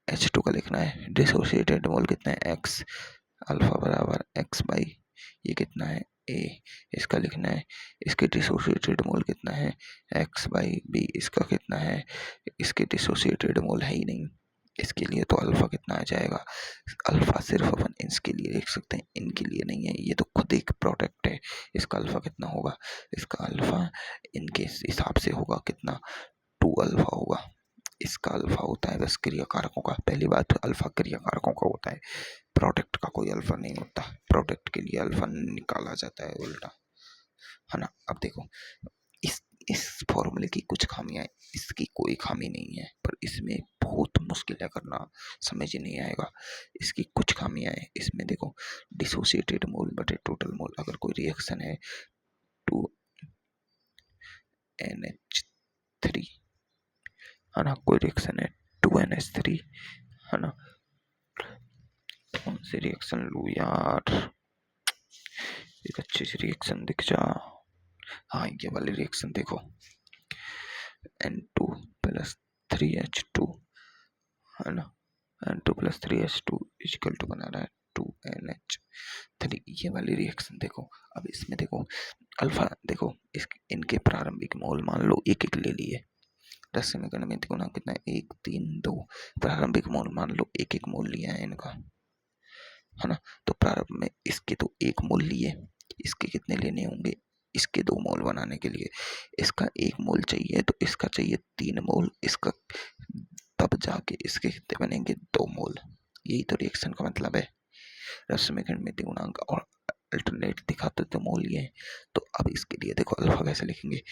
H2 का लिखना है, डिसोसिएटेड मोल कितना है, x, अल्फा बराबर x बाई ये कितना है, a। इसका लिखना है, इसके डिसोसिएटेड मोल कितना है, x बाई b। इसका कितना है, इसके डिसोसिएटेड मोल है ही नहीं, इसके लिए तो अल्फा कितना आ जाएगा। अल्फा सिर्फ अपन इसके लिए लिख सकते हैं, इनके लिए नहीं है, ये तो खुद एक प्रोडक्ट है। इसका अल्फा कितना होगा, इसका अल्फा इनके हिसाब से होगा कितना, 2 अल्फा होगा। इसका अल्फा होता है बस क्रियाकारकों का, पहली बात अल्फा क्रियाकारकों का होता है, प्रोडक्ट का कोई अल्फा नहीं होता, प्रोडक्ट के लिए अल्फा निकाला जाता है उल्टा, है ना। अब देखो इस इस फॉर्मूले की कुछ खामियां हैं, इसकी कोई खामी नहीं है, पर इसमें बहुत मुश्किल है करना, समझ ही नहीं आएगा। इसकी कुछ खामियां हैं, इसमें देखो डिसोसिएटेड मोल बटे टोटल मोल, अगर कोई रिएक्शन है 2NH3, है ना, कोई रिएक्शन है 2NH3, है ना। कौन सी रिएक्शन लूँ यार, एक अच्छी सी रिएक्शन दिख जा, हाँ ये वाली रिएक्शन देखो, N2 प्लस 3H2, है ना, N2 plus 3H2 equal to बना रहा है 2NH3, ये वाली रिएक्शन देखो। अब इसमें देखो अल्फा, देखो इनके प्रारंभिक मोल मान लो एक एक ले लिए, रस में गणमित गुना कितना है, 1 3 2, प्रारंभिक मोल मान लो एक एक मोल लिया है इनका, है ना। तो प्रारंभ में इसके तो एक मोल लिए, इसके कितने लेने होंगे, इसके 2 मोल बनाने के लिए इसका 1 मोल चाहिए तो इसका चाहिए 3 मोल, इसका तब जाके इसके कितने बनेंगे 2 मोल। यही तो रिएक्शन का मतलब है। रश्मिकरण में गुणांक और अल्टरनेट दिखाते तो मोल ये है। तो अब इसके लिए देखो अल्फा कैसे लिखेंगे,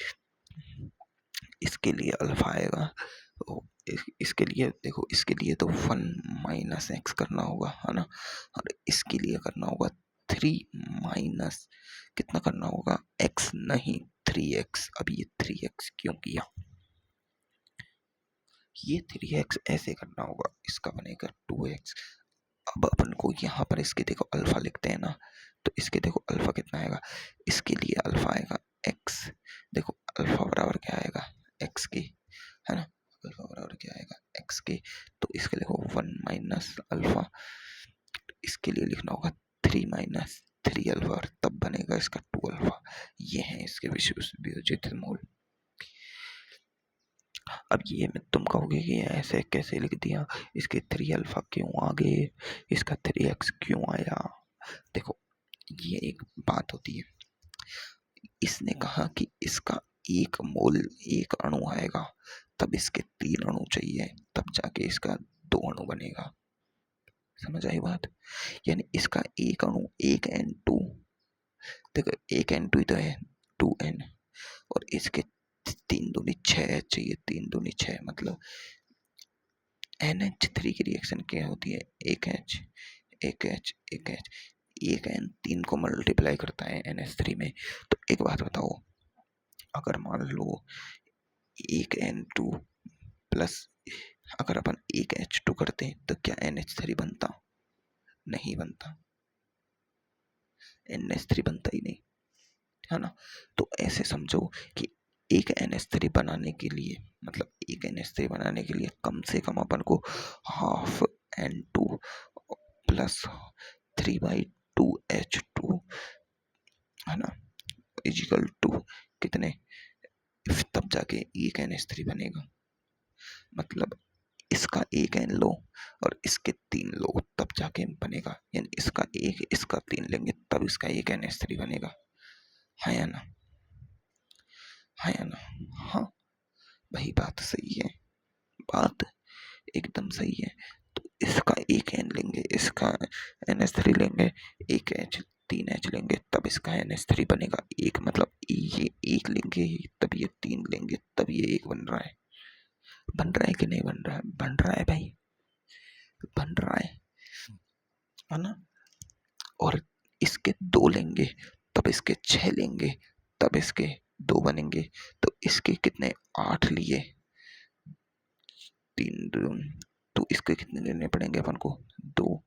इसके लिए अल्फा आएगा तो इसके लिए देखो, इसके लिए तो 1 माइनस एक्स करना होगा, है ना, और इसके लिए करना होगा 3 माइनस कितना करना होगा x, नहीं 3x। अब ये 3x क्यों किया, ये 3x ऐसे करना होगा, इसका बनेगा 2x। अब अपन को यहाँ पर इसके देखो अल्फा लिखते हैं ना, तो इसके देखो अल्फा कितना आएगा, इसके लिए अल्फा आएगा x। देखो अल्फा बराबर क्या आएगा x के, है ना, अल्फा बराबर क्या आएगा x के। तो इसके लिखो 1 माइनस अल्फा, इसके लिए लिखना होगा 3 माइनस 3 अल्फा, तब बनेगा इसका 2 अल्फा। ये है इसके वियोजित मोल। अब ये में तुम कहोगे कि ऐसे कैसे लिख दिया, इसके 3 अल्फा क्यों आ गए, इसका 3x क्यों आया। देखो ये एक बात होती है, इसने कहा कि इसका 1 मोल 1 अणु आएगा, तब इसके 3 अणु चाहिए, तब जाके इसका 2 अणु बनेगा। समझ आई बात, यानी इसका 1 अणु 1n2, देखो 1n2 ही तो है 2n, और इसके 3 दूनी 6 चाहिए, 3 दूनी 6 मतलब NH3 की रिएक्शन क्या होती है, 1H 1H 1H, 1n 3 को मल्टीप्लाई करता है NH3 में। तो एक बात बताओ, अगर मान लो 1n2 प्लस अगर अपन 1H2 करते हैं तो क्या NH3 बनता, नहीं बनता, NH3 बनता ही नहीं, है ना। तो ऐसे समझो कि एक NH3 बनाने के लिए, मतलब एक NH3 बनाने के लिए कम से कम अपन को हाफ N2 प्लस 3/2H2, है ना, इजिकल टू कितने, तब जाके एक NH3 बनेगा। मतलब इसका 1n लो और इसके 3 लो, तब जाके बनेगा, यानी इसका 1 इसका 3 लेंगे तब इसका 1 NH3 बनेगा, है या ना, है या ना। हाँ भाई बात सही है, बात एकदम सही है। तो इसका 1n लेंगे, इसका NH3 लेंगे, 1H 3H लेंगे, तब इसका NH3 बनेगा। एक मतलब ये 1 लेंगे तब ये 3 लेंगे तब ये 1 बन रहा है। बन रहा है कि नहीं बन रहा है, बन रहा है भाई, बन रहा है ना। और इसके 2 लेंगे तब इसके 6 लेंगे तब इसके 2 बनेंगे। तो इसके कितने 8 लिए, 3 तो इसके कितने लेने पड़ेंगे अपन को 2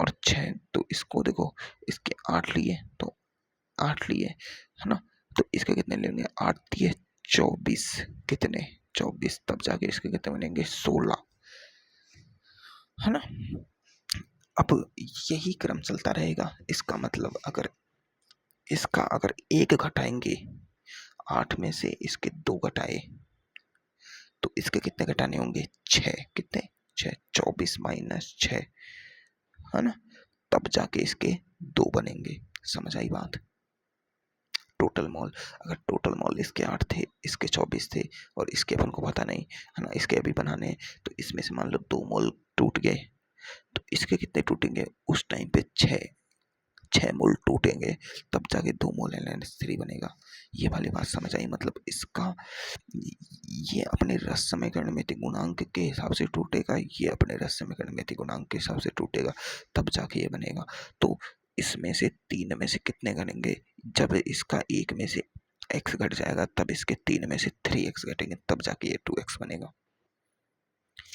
और 6, तो इसको देखो इसके 8 लिए तो 8 लिए, है ना, तो इसके कितने लेंगे 8 दिए 24, कितने 24, तब जाके इसके कितने बनेंगे 16, है ना। अब यही क्रम चलता रहेगा। इसका मतलब अगर इसका अगर 1 घटाएंगे 8 में से इसके 2 घटाए तो इसके कितने घटाने होंगे 6, कितने 6, 24 माइनस 6, है ना, तब जाके इसके 2 बनेंगे। समझ आई बात। टोटल मोल, अगर टोटल मोल इसके 8 थे, इसके 24 थे और इसके अपन को पता नहीं, है ना, इसके अभी बनाने हैं, तो इसमें से मान लो 2 मोल टूट गए, तो इसके कितने टूटेंगे उस टाइम पे 6 मोल टूटेंगे, तब जाके 2 मोल NH3 बनेगा। ये वाली बात समझ आई, मतलब इसका ये अपने रस समीकरण गुणांक के हिसाब से टूटेगा, ये अपने रस समीकरण गुणांक के हिसाब से टूटेगा, तब जाके ये बनेगा। तो इसमें से 3 में से कितने घटेंगे, जब इसका 1 में से x घट जाएगा तब इसके 3 में से 3x घटेंगे, तब जाके ये 2x बनेगा।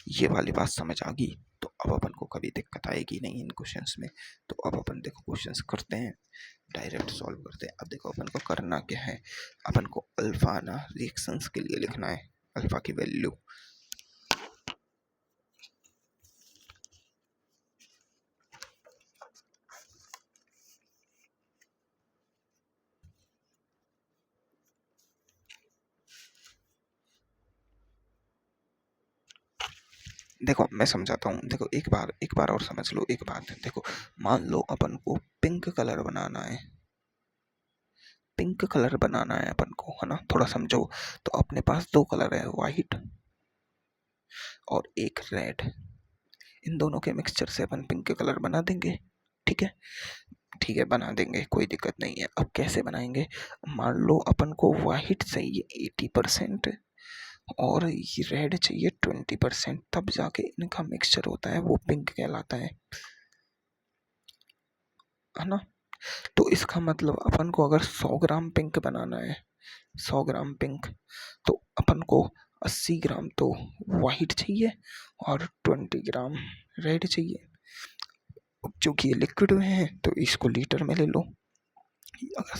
ये वाली बात समझ आ गई। तो अब अपन को कभी दिक्कत आएगी नहीं इन क्वेश्चंस में। तो अब अपन देखो क्वेश्चंस करते हैं, डायरेक्ट सॉल्व करते हैं। अब देखो अपन को करना क्या है, अपन को अल्फा ना रिएक्शंस के लिए लिखना है, अल्फा की वैल्यू। देखो मैं समझाता हूँ, देखो एक बार और समझ लो एक बात। देखो मान लो अपन को पिंक कलर बनाना है, पिंक कलर बनाना है अपन को, है ना, थोड़ा समझो। तो अपने पास दो कलर है, व्हाइट और एक रेड। इन दोनों के मिक्सचर से अपन पिंक कलर बना देंगे। ठीक है, ठीक है, बना देंगे, कोई दिक्कत नहीं है। अब कैसे बनाएंगे? मान लो अपन को व्हाइट चाहिए 80% और ये रेड चाहिए 20%, तब जाके इनका मिक्सचर होता है, वो पिंक कहलाता है ना। तो इसका मतलब अपन को अगर 100 ग्राम पिंक बनाना है, 100 ग्राम पिंक, तो अपन को 80 ग्राम तो वाइट चाहिए और 20 ग्राम रेड चाहिए। क्योंकि ये लिक्विड में है तो इसको लीटर में ले लो। अगर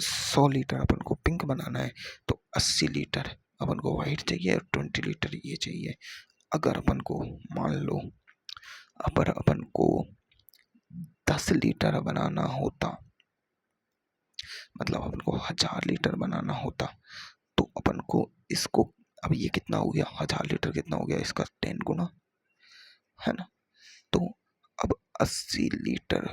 100 लीटर अपन को पिंक बनाना है तो 80 लीटर अपन को वाइट चाहिए और 20 लीटर ये चाहिए। अगर अपन को मान लो अगर अपन को 10 लीटर बनाना होता, मतलब अपन को 1000 लीटर बनाना होता, तो अपन को इसको, अब ये कितना हो गया, 1000 लीटर कितना हो गया, इसका 10 गुना, है ना। तो अब 80 लीटर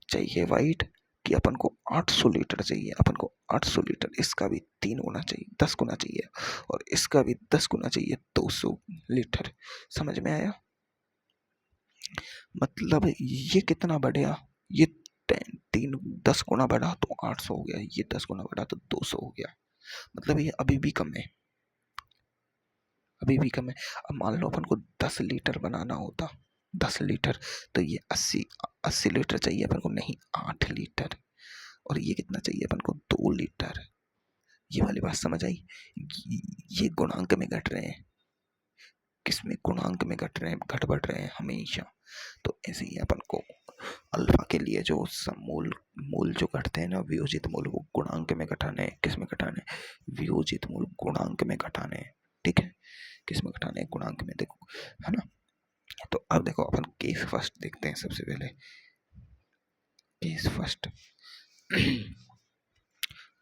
चाहिए वाइट, कि अपन को 800 लीटर चाहिए, अपन को 800 लीटर, इसका भी 3 गुना चाहिए, 10 गुना चाहिए, और इसका भी 10 गुना चाहिए, 200 लीटर। समझ में आया? मतलब ये कितना बढ़िया, ये 10 गुना बढ़ा तो 800 हो गया, ये 10 गुना बढ़ा तो 200 हो गया। मतलब ये अभी भी कम है, अभी भी कम है। अब मान लो अपन को 10 लीटर बनाना होता, 10 लीटर, तो ये 80 लीटर चाहिए अपन को, नहीं 8 लीटर। और ये कितना चाहिए अपन को, 2 लीटर। ये वाली बात समझ आई? ये गुणांक में घट रहे हैं, किसमें, गुणांक में घट रहे हैं, घट बढ़ रहे हैं हमेशा। तो ऐसे ही अपन को अल्फा के लिए जो समूल मूल जो घटते हैं ना, वियोजित मूल, वो गुणांक में घटाने हैं। किस में घटाने? वियोजित मूल गुणांक में घटाने हैं। ठीक है, किस में घटाने हैं, गुणांक में, देखो, है ना। तो अब देखो अपन केस फर्स्ट देखते हैं सबसे पहले। केस फर्स्ट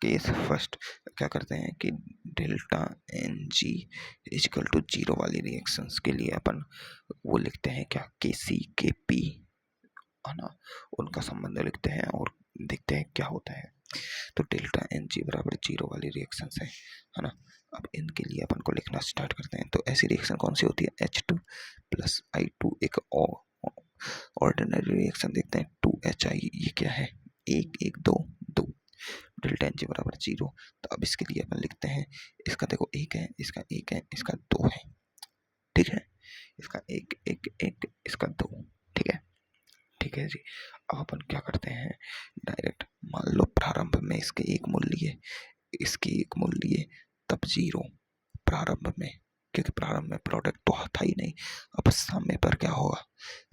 केस फर्स्ट क्या करते हैं कि delta N g equal to 0 वाली रिएक्शंस के लिए अपन वो लिखते हैं क्या, के सी के पी, है ना, उनका संबंध लिखते हैं और देखते हैं क्या होता है। तो डेल्टा एन जी बराबर 0 वाली रिएक्शंस है ना। अब इनके लिए अपन को लिखना स्टार्ट करते हैं। तो ऐसी रिएक्शन कौन सी होती है, H2 प्लस I2, एक ऑर्डिनरी रिएक्शन देखते हैं, 2HI, ये क्या है, 1 1 2 2, डेल्टा एन जी बराबर 0। तो अब इसके लिए अपन लिखते हैं, इसका देखो 1 है, इसका 1 है, इसका 2 है, ठीक है, इसका 1 1 1, इसका 2, ठीक है, ठीक है जी। अब अपन क्या करते हैं, डायरेक्ट मान लो प्रारंभ में इसके 1 मूल लिए, इसके 1 मूल लिए, तब 0 प्रारंभ में, क्योंकि प्रारंभ में प्रोडक्ट तो था ही नहीं। अब साम्य पर क्या होगा,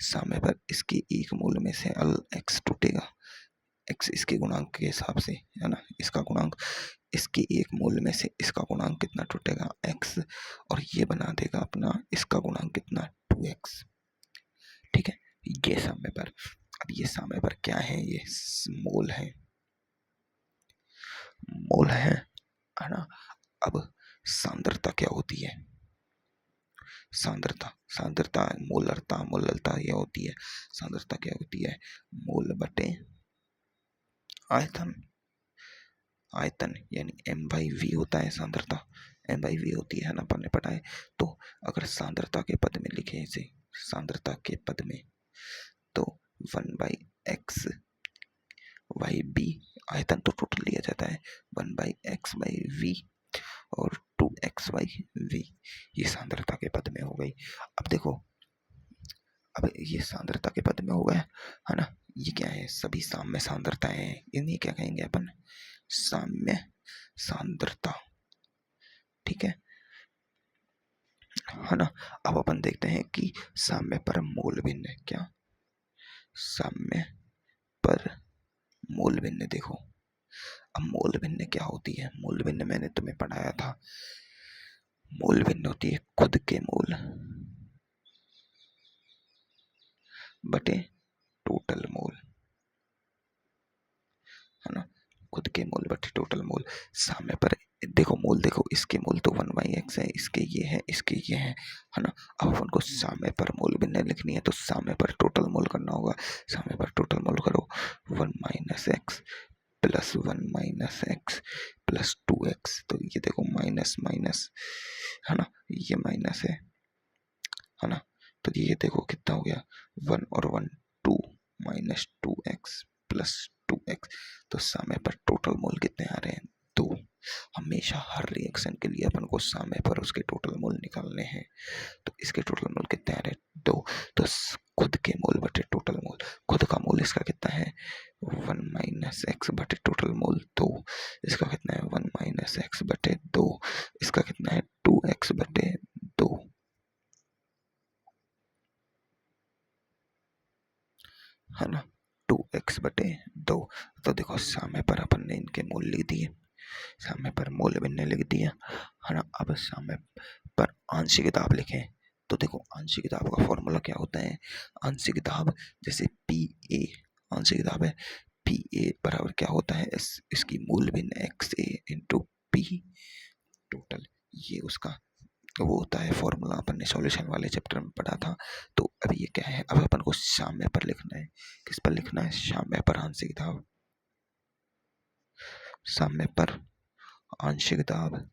साम्य पर इसके 1 मूल में से x टूटेगा, x इसके गुणांक के हिसाब से, है ना, इसका गुणांक, इसके 1 मूल में से इसका गुणांक कितना टूटेगा, x, और ये बना देगा अपना इसका गुणांक कितना, 2x। ठीक है, ये साम्य पर। अब ये साम्य पर क्या है, ये मोल है, मोल है ना। अब सांद्रता क्या होती है, सांद्रता, सांद्रता मोलरता, मोललता ये होती है। सांद्रता क्या होती है, मोल बटे आयतन, आयतन यानी m/v होता है सांद्रता, m/v होती है ना, अपन ने पढ़ा है। तो अगर सांद्रता के पद में लिखे इसे, सांद्रता के पद में, तो 1/x बाई बी, आयतन तो टोटल लिया जाता है, 1/x/v और 2x/v, ये सांद्रता के पद में हो गई। अब देखो, अब ये सांद्रता के पद में हो गया, है ना। ये क्या है, सभी साम्य सांद्रता है, इन्हें क्या कहेंगे अपन, साम्य सांद्रता, ठीक है ना। अब अपन देखते हैं कि साम्य पर मोल भिन्न, क्या, साम्य पर मोल भिन्न, देखो अब मोल भिन्न क्या होती है, मोल भिन्न मैंने तुम्हें पढ़ाया था, मोल भिन्न होती है खुद के मोल बटे टोटल मोल, है ना, खुद के मोल बटे टोटल मोल। साम्य पर देखो मोल, देखो इसके मोल तो 1/x है, इसके ये है, इसके ये है ना। अब अपन को साम्य पर मोल भिन्न लिखनी है, तो साम्य पर टोटल मोल करना होगा। साम्य पर टोटल मोल करो, 1 - x प्लस 1 - x + 2x। तो ये देखो माइनस माइनस है ना, ये माइनस है ना, तो ये देखो कितना हो गया 1 और 1 2 -2x + 2x। तो समय पर टोटल मोल कितने आ रहे हैं 2। हमेशा हर रिएक्शन के लिए अपन को समय पर उसके टोटल मोल निकालने हैं। तो इसके टोटल मोल कितने आ रहे हैं 2। तो खुद के मोल बटे टोटल मोल, खुद का मोल इसका कितना है 1 - x बटे टोटल मोल 2। इसका कितना है 1 - x बटे 2। इसका कितना है 2x बटे 2 है ना, 2x बटे 2। तो देखो समय पर अपन ने इनके मोल लिख दिए, समय पर मोल मैंने लिख दिया है ना। अब समय पर आंशिक दाब लिखें। तो देखो आंशिक दाब का फॉर्मूला क्या होता है, आंशिक दाब जैसे पी ए, आंशिक दाब है पी ए बराबर क्या होता है इसकी मूल भिन्न एक्स ए इंटू पी टोटल। ये उसका वो होता है फॉर्मूला, अपन ने सॉल्यूशन वाले चैप्टर में पढ़ा था। तो अब ये क्या है, अब अपन को साम्य पर लिखना है। किस पर लिखना है, साम्य पर आंशिक दाब, साम्य पर आंशिक दाब,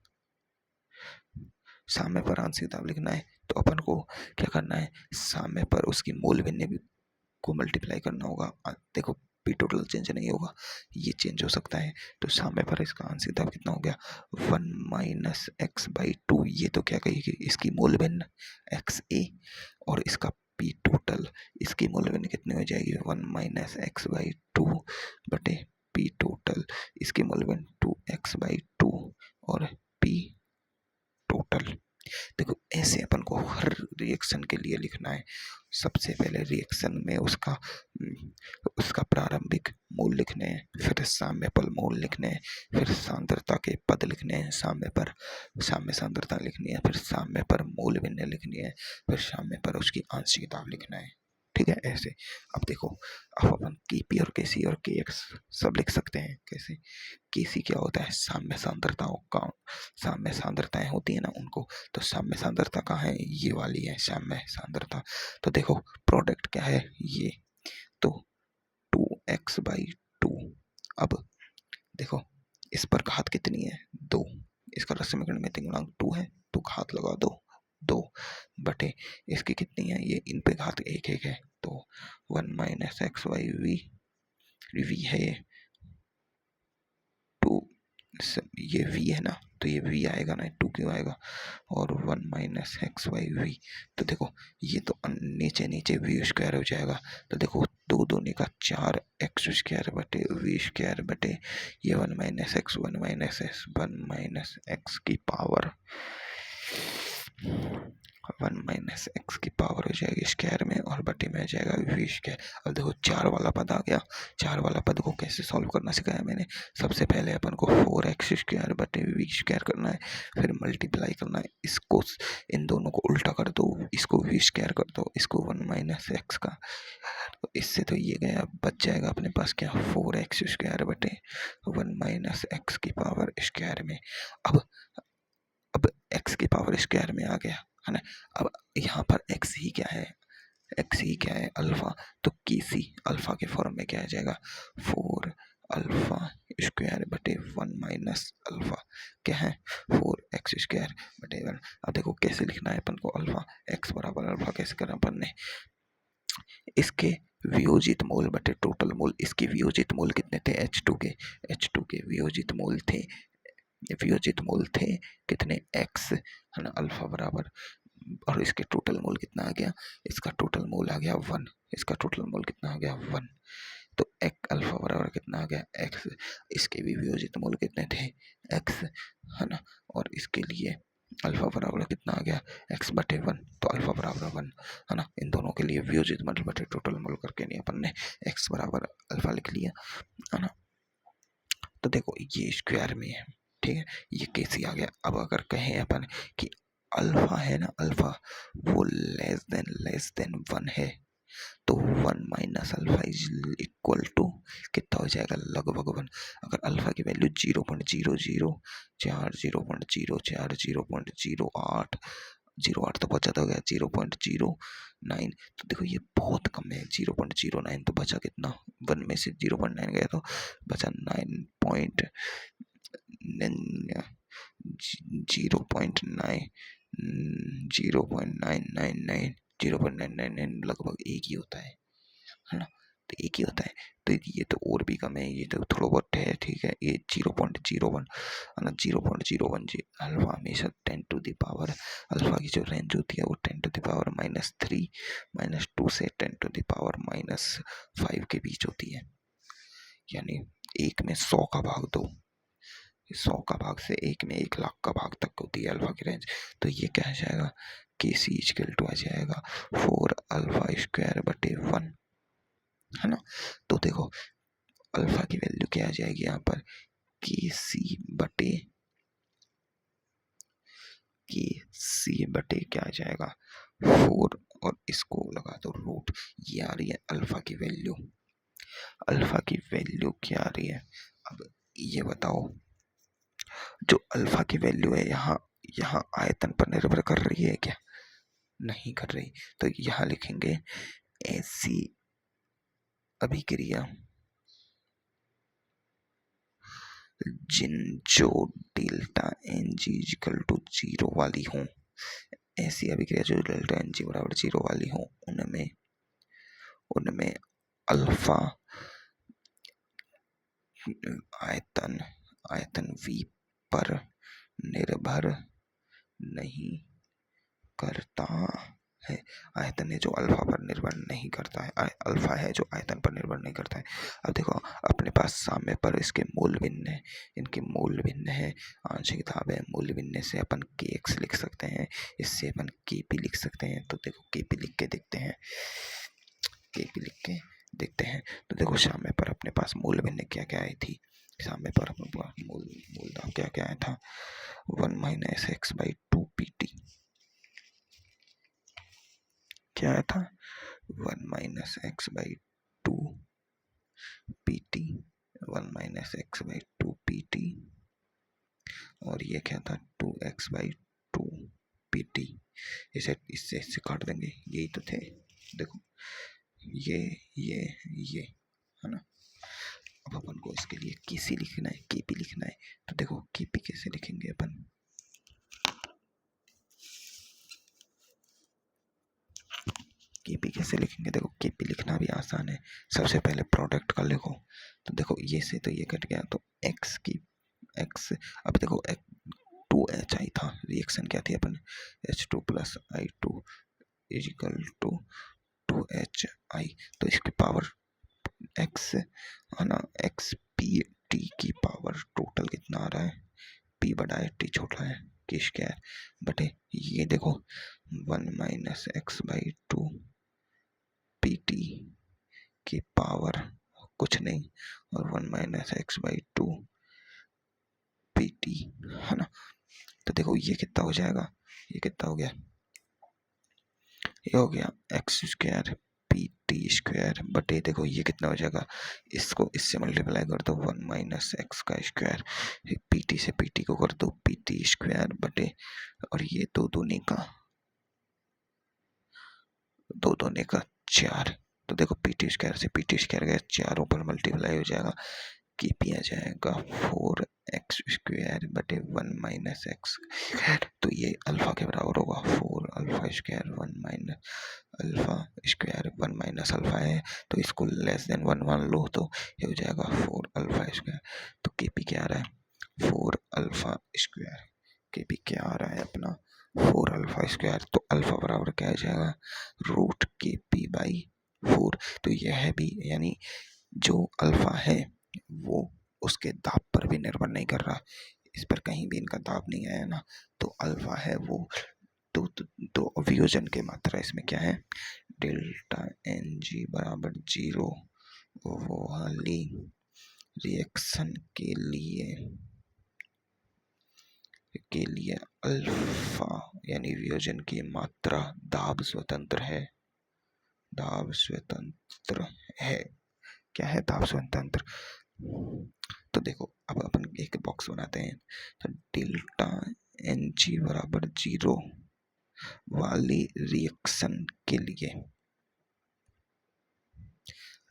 साम्य पर आंशिक दाब लिखना है। तो अपन को क्या करना है, साम्य पर उसकी मूल भिन्न को मल्टीप्लाई करना होगा। देखो पी टोटल चेंज नहीं होगा, ये चेंज हो सकता है। तो साम्य पर इसका आंशिक दाब कितना हो गया 1 - x/2। ये तो क्या कहेगी इसकी मूल भिन्न एक्स ए, और इसका पी टोटल, इसकी मूल भिन्न कितनी हो जाएगी 1 - x/2 बटे पी टोटल। इसकी मूल भिन्न 2x/2 और पी टोटल। देखो ऐसे अपन को हर रिएक्शन के लिए लिखना है। सबसे पहले रिएक्शन में उसका प्रारंभिक मूल लिखने हैं, फिर साम्य पर मूल लिखने हैं, फिर सांद्रता के पद लिखने हैं, साम्य पर साम्य सांद्रता लिखनी है, फिर साम्य पर मूल भिन्न लिखनी है, फिर साम्य पर उसकी आंशिक दाब लिखना है। ठीक है ऐसे। अब देखो, अब अपन Kp और Kc और Kx सब लिख सकते हैं। कैसे, Kc क्या होता है, साम्य सांद्रताओं का, साम्य सांद्रताएं होती है ना उनको। तो साम्य सांद्रता कहाँ है, ये वाली है साम्य सांद्रता। तो देखो प्रोडक्ट क्या है ये, तो 2x/2। अब देखो इस पर घात कितनी है 2, इसका रसमीकरण में गुणांक 2 है, तो घात लगा दो 2 बटे इसकी कितनी है, ये इन पे घात 1 है। तो 1 - x/v, v है ये 2, ये v है ना, तो ये v आएगा ना, 2 क्यों आएगा, और 1 - x/v। तो देखो ये तो नीचे नीचे v² हो जाएगा। तो देखो 2 दूनी का 4x² बटे v² बटे ये 1 - x 1 - x की पावर 1 - x की पावर हो जाएगी स्क्वायर में, और बटे में आ जाएगा v²। अब देखो 4 वाला पद आ गया। 4 वाला पद को कैसे सॉल्व करना सिखाया मैंने। सबसे पहले अपन को 4x² बटे v² करना है, फिर मल्टीप्लाई करना है, इसको इन दोनों को उल्टा कर दो, इसको v² कर दो, इसको 1 - x का, तो इससे तो ये गया, बच जाएगा अपने पास क्या 4x² बटे 1 - x की पावर स्क्वायर में। अब x की पावर स्क्वायर में आ गया है ना। अब यहाँ पर x ही क्या है, x ही क्या है अल्फा। तो Kc अल्फा के फॉर्म में क्या आ जाएगा 4α² बटे 1 - अल्फा, क्या है 4x² बटे 1। अब देखो कैसे लिखना है अपन को अल्फा, x बराबर अल्फा कैसे करना अपन ने, इसके वियोजित मोल बटे टोटल मोल। इसके वियोजित मोल कितने थे H2 के, H2 के वियोजित मोल थे, वियोजित मोल थे कितने x है ना, अल्फा बराबर, और इसके टोटल मोल कितना आ गया, इसका टोटल मोल आ गया 1, इसका टोटल मोल कितना आ गया 1। तो एक अल्फा बराबर कितना आ गया x। इसके भी वियोजित मोल कितने थे x है ना, और इसके लिए अल्फा बराबर कितना आ गया x बटे 1। तो अल्फा बराबर 1 है ना। इन दोनों के लिए वियोजित मोल बटे टोटल मोल करके नहीं अपन ने x बराबर अल्फा लिख लिया है ना। तो देखो ये स्क्वायर में है, ठीक है, ये कैसे आ गया। अब अगर कहें अपन कि अल्फा है ना, अल्फा वो लेस देन 1 है, तो 1 - अल्फा इज इक्वल टू कितना हो जाएगा लगभग 1। अगर अल्फा की वैल्यू 0.004, 0.004, 0.08 0.08 तो बहुत ज़्यादा हो गया, 0.09। तो देखो ये बहुत कम है, 0.09 तो बचा कितना, 1 में से 0.9 गया तो बचा 0.9 लगभग एक ही होता है ना। तो एक ही होता है, तो ये तो और भी कम है, ये तो थोड़ा बहुत है, ठीक है। ये 0.01 है ना, 0.01 जी। अल्फा हमेशा 10 to the power, अल्फा की जो रेंज होती है वो 10 to the power -3 -2 से 10 to the power -5 के बीच होती है। यानी 1 में 100 का भाग दो, 100 का भाग से 1 में 1 लाख का भाग तक होती है अल्फा की रेंज। तो ये क्या आ जाएगा, KC = आ जाएगा 4α²/1, है ना। तो देखो अल्फा की वैल्यू क्या आ जाएगी यहाँ पर, KC बटे क्या आ जाएगा 4, और इसको लगा दो रूट। ये आ रही है अल्फा की वैल्यू। अल्फा की वैल्यू क्या आ रही है, अब ये बताओ, जो अल्फा की वैल्यू है यहाँ यहाँ आयतन पर निर्भर कर रही है क्या, नहीं कर रही। तो यहाँ लिखेंगे ऐसी अभिक्रिया जो डेल्टा NG = 0 वाली हों, ऐसी अभिक्रिया जो डेल्टा NG = 0 वाली हों, उनमें अल्फा आयतन V पर निर्भर नहीं करता है। आयतन है जो अल्फा पर निर्भर नहीं करता है, अल्फा है जो आयतन पर निर्भर नहीं करता है। अब देखो अपने पास साम्य पर इसके मूल भिन्न है, इनके मूल भिन्न है, आंशिक दाब है, मूल भिन्न से अपन KX लिख सकते हैं, इससे अपन KP लिख सकते हैं। तो देखो KP लिख के देखते हैं, KP लिख के देखते हैं। तो देखो साम्य पर अपने पास मूल भिन्न क्या क्या आई थी, साम्य पर अपने पास मूल दाब क्या क्या आया था, 1 - x/2 PT। क्या आया था, 1 - x/2 PT, 1 - x/2 PT, और ये क्या था 2x/2 PT। इससे काट देंगे, यही तो थे। देखो ये है ना। अब अपन को इसके लिए KC लिखना है, KP लिखना है। तो देखो KP कैसे लिखेंगे अपन, KP कैसे लिखेंगे, देखो KP लिखना भी आसान है। सबसे पहले प्रोडक्ट का लिखो, तो देखो ये से तो ये कट गया, तो x, अब देखो 2HI था, रिएक्शन क्या थी अपन, H2 + I2 = 2HI। तो इसकी पावर x है ना, XPT की पावर टोटल कितना आ रहा है, P/T छोटा है, K² बटे ये देखो 1 - x/2 PT की पावर कुछ नहीं, और 1 - x/2 PT, है ना। तो देखो ये कितना हो जाएगा, ये कितना हो गया, ये हो गया x² PT² बटे देखो ये कितना हो जाएगा, इसको इससे मल्टीप्लाई कर दो, 1 - x², PT से PT को कर दो PT² बटे, और ये 2 दूनी का 4। तो देखो PT² से PT² गया, चारों पर मल्टीप्लाई हो जाएगा, KP आ जाएगा 4x² बटे 1 - x। तो ये अल्फा के बराबर होगा, 4α², 1 - अल्फा है, तो इसको <1 मान लो, तो ये हो जाएगा 4α²। तो KP क्या आ रहा है, 4α²। KP क्या आ रहा है अपना, 4α²। तो अल्फा बराबर क्या आ जाएगा, √KP/4। तो यह भी, यानी जो अल्फा है वो उसके दाब पर भी निर्भर नहीं कर रहा, इस पर कहीं भी इनका दाब नहीं आया ना। तो अल्फा है वो तो वियोजन की मात्रा इसमें क्या है, डेल्टा NG = 0 वाली रिएक्शन के लिए अल्फा यानी वियोजन की मात्रा दाब स्वतंत्र है, क्या है, दाब स्वतंत्र। तो देखो अब अपन एक बॉक्स बनाते हैं, तो डेल्टा NG = 0 वाली रिएक्शन के लिए,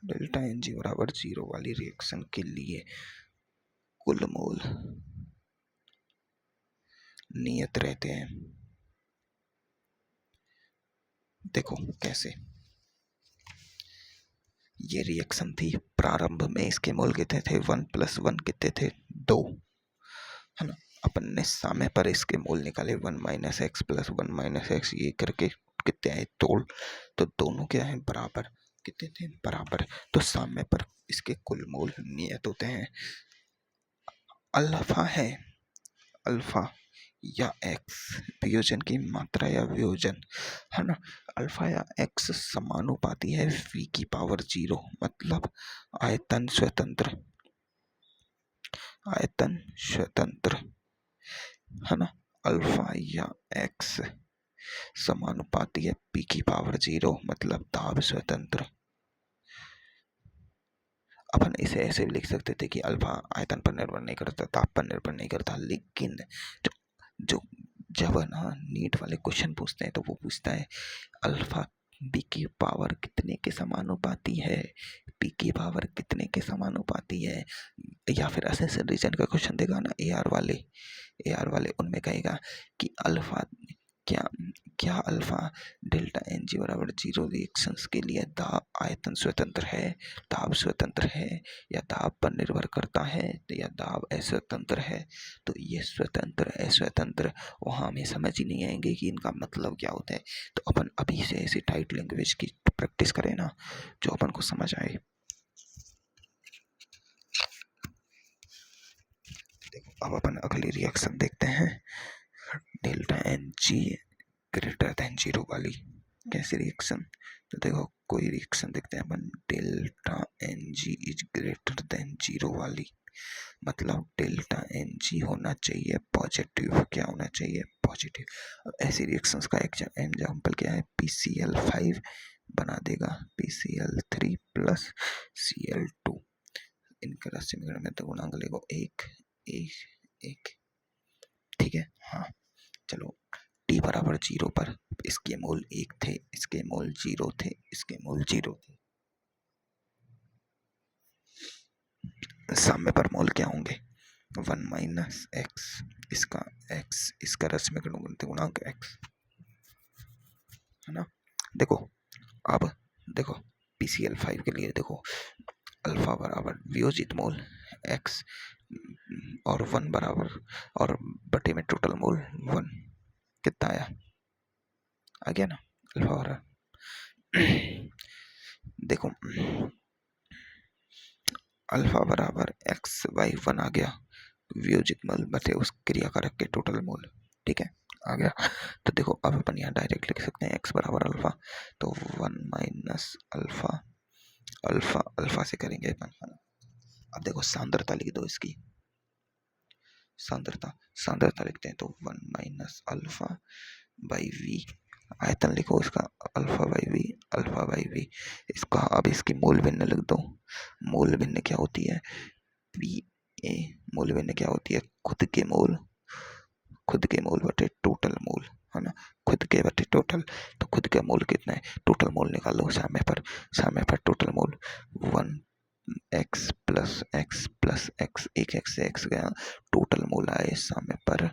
डेल्टा एन जी बराबर 0 वाली रिएक्शन के लिए कुल मोल नियत रहते हैं। देखो कैसे, ये रिएक्शन थी, प्रारंभ में इसके मोल कितने थे, 1 + 1 कितने थे, 2, है ना। अपन ने समय पर इसके मोल निकाले, 1 - x + 1 - x, ये करके कितने आए, तोड़, तो दोनों क्या है, बराबर, कितने थे, बराबर। तो समय पर इसके कुल मोल नियत होते हैं। अल्फा है, अल्फा या एक्स वियोजन की मात्रा या वियोजन, है ना। अल्फा या एक्स समानुपाती है v की पावर 0, मतलब आयतन स्वतंत्र, आयतन स्वतंत्र, है ना। अल्फा या एक्स समानुपाती है p की पावर 0, मतलब दाब स्वतंत्र। अपन इसे ऐसे भी लिख सकते थे कि अल्फा आयतन पर निर्भर नहीं करता, ताप पर निर्भर नहीं करता, लेकिन जो जो जब ना नीट वाले क्वेश्चन पूछते हैं तो वो पूछता है अल्फा बी की पावर कितने के समानुपाती है, पी की पावर कितने के समानुपाती है, या फिर ऐसे रीजन का क्वेश्चन देगा ना ए आर वाले उनमें कहेगा कि अल्फा क्या क्या अल्फा डेल्टा एन जी बराबर 0 रिएक्शंस के लिए दाब आयतन स्वतंत्र है, दाब स्वतंत्र है, या दाब पर निर्भर करता है, या दाब अस्वतंत्र है। तो ये स्वतंत्र अस्वतंत्र वहाँ हमें समझ ही नहीं आएंगे कि इनका मतलब क्या होता है। तो अपन अभी से ऐसी टाइट लैंग्वेज की प्रैक्टिस करें ना, जो अपन को समझ आए। देखो अब अपन अगली रिएक्शन देखते हैं, delta N g greater than 0 वाली। कैसी रिएक्शन, तो देखो कोई रिएक्शन देखते हैं अपन, delta N G is greater than 0 वाली, मतलब डेल्टा एन जी होना चाहिए पॉजिटिव, क्या होना चाहिए, पॉजिटिव। ऐसी रिएक्शंस का एक एग्जाम्पल क्या है, PCl5 बना देगा PCl3 + Cl2, इनका राशिमीकरण में तो गुणांक लेगा 1 1 1, ठीक है। हाँ चलो, t बराबर 0 पर इसके मोल 1 थे, इसके मोल 0 थे, इसके मोल 0 थे। साम्य पर मोल क्या होंगे, 1 - x, इसका x, इसका राशिमीकरण गुणांक x, है ना। देखो अब देखो PCl5 के लिए देखो, अल्फा बराबर वियोजित मोल x और 1 बराबर, और बटे में टोटल मोल 1, कितना आया, आ गया ना, अल्फा बराबर देखो अल्फा बराबर x/1 आ गया, वियोजित मोल बटे उस क्रिया कारक के टोटल मोल, ठीक है, आ गया। तो देखो अब अपन यहाँ डायरेक्ट लिख सकते हैं x बराबर अल्फा, तो 1 - अल्फा, अल्फा अल्फा से करेंगे अपन। अब देखो सांद्रता लिख दो इसकी, सांद्रता लिखते हैं तो 1 - अल्फा/v, आयतन लिखो इसका अल्फा/v, अल्फा/v, इसका अब इसकी मूल भिन्न लिख दो। मूल भिन्न क्या होती है, PA, मूल भिन्न क्या होती है, खुद के मोल बटे टोटल मोल, है ना, खुद के बटे टोटल। तो खुद का मोल कितना है, टोटल मोल निकालो साम्य पर total mole 1x + x + x, एक x से x गया, टोटल मोल आए साम्य पर,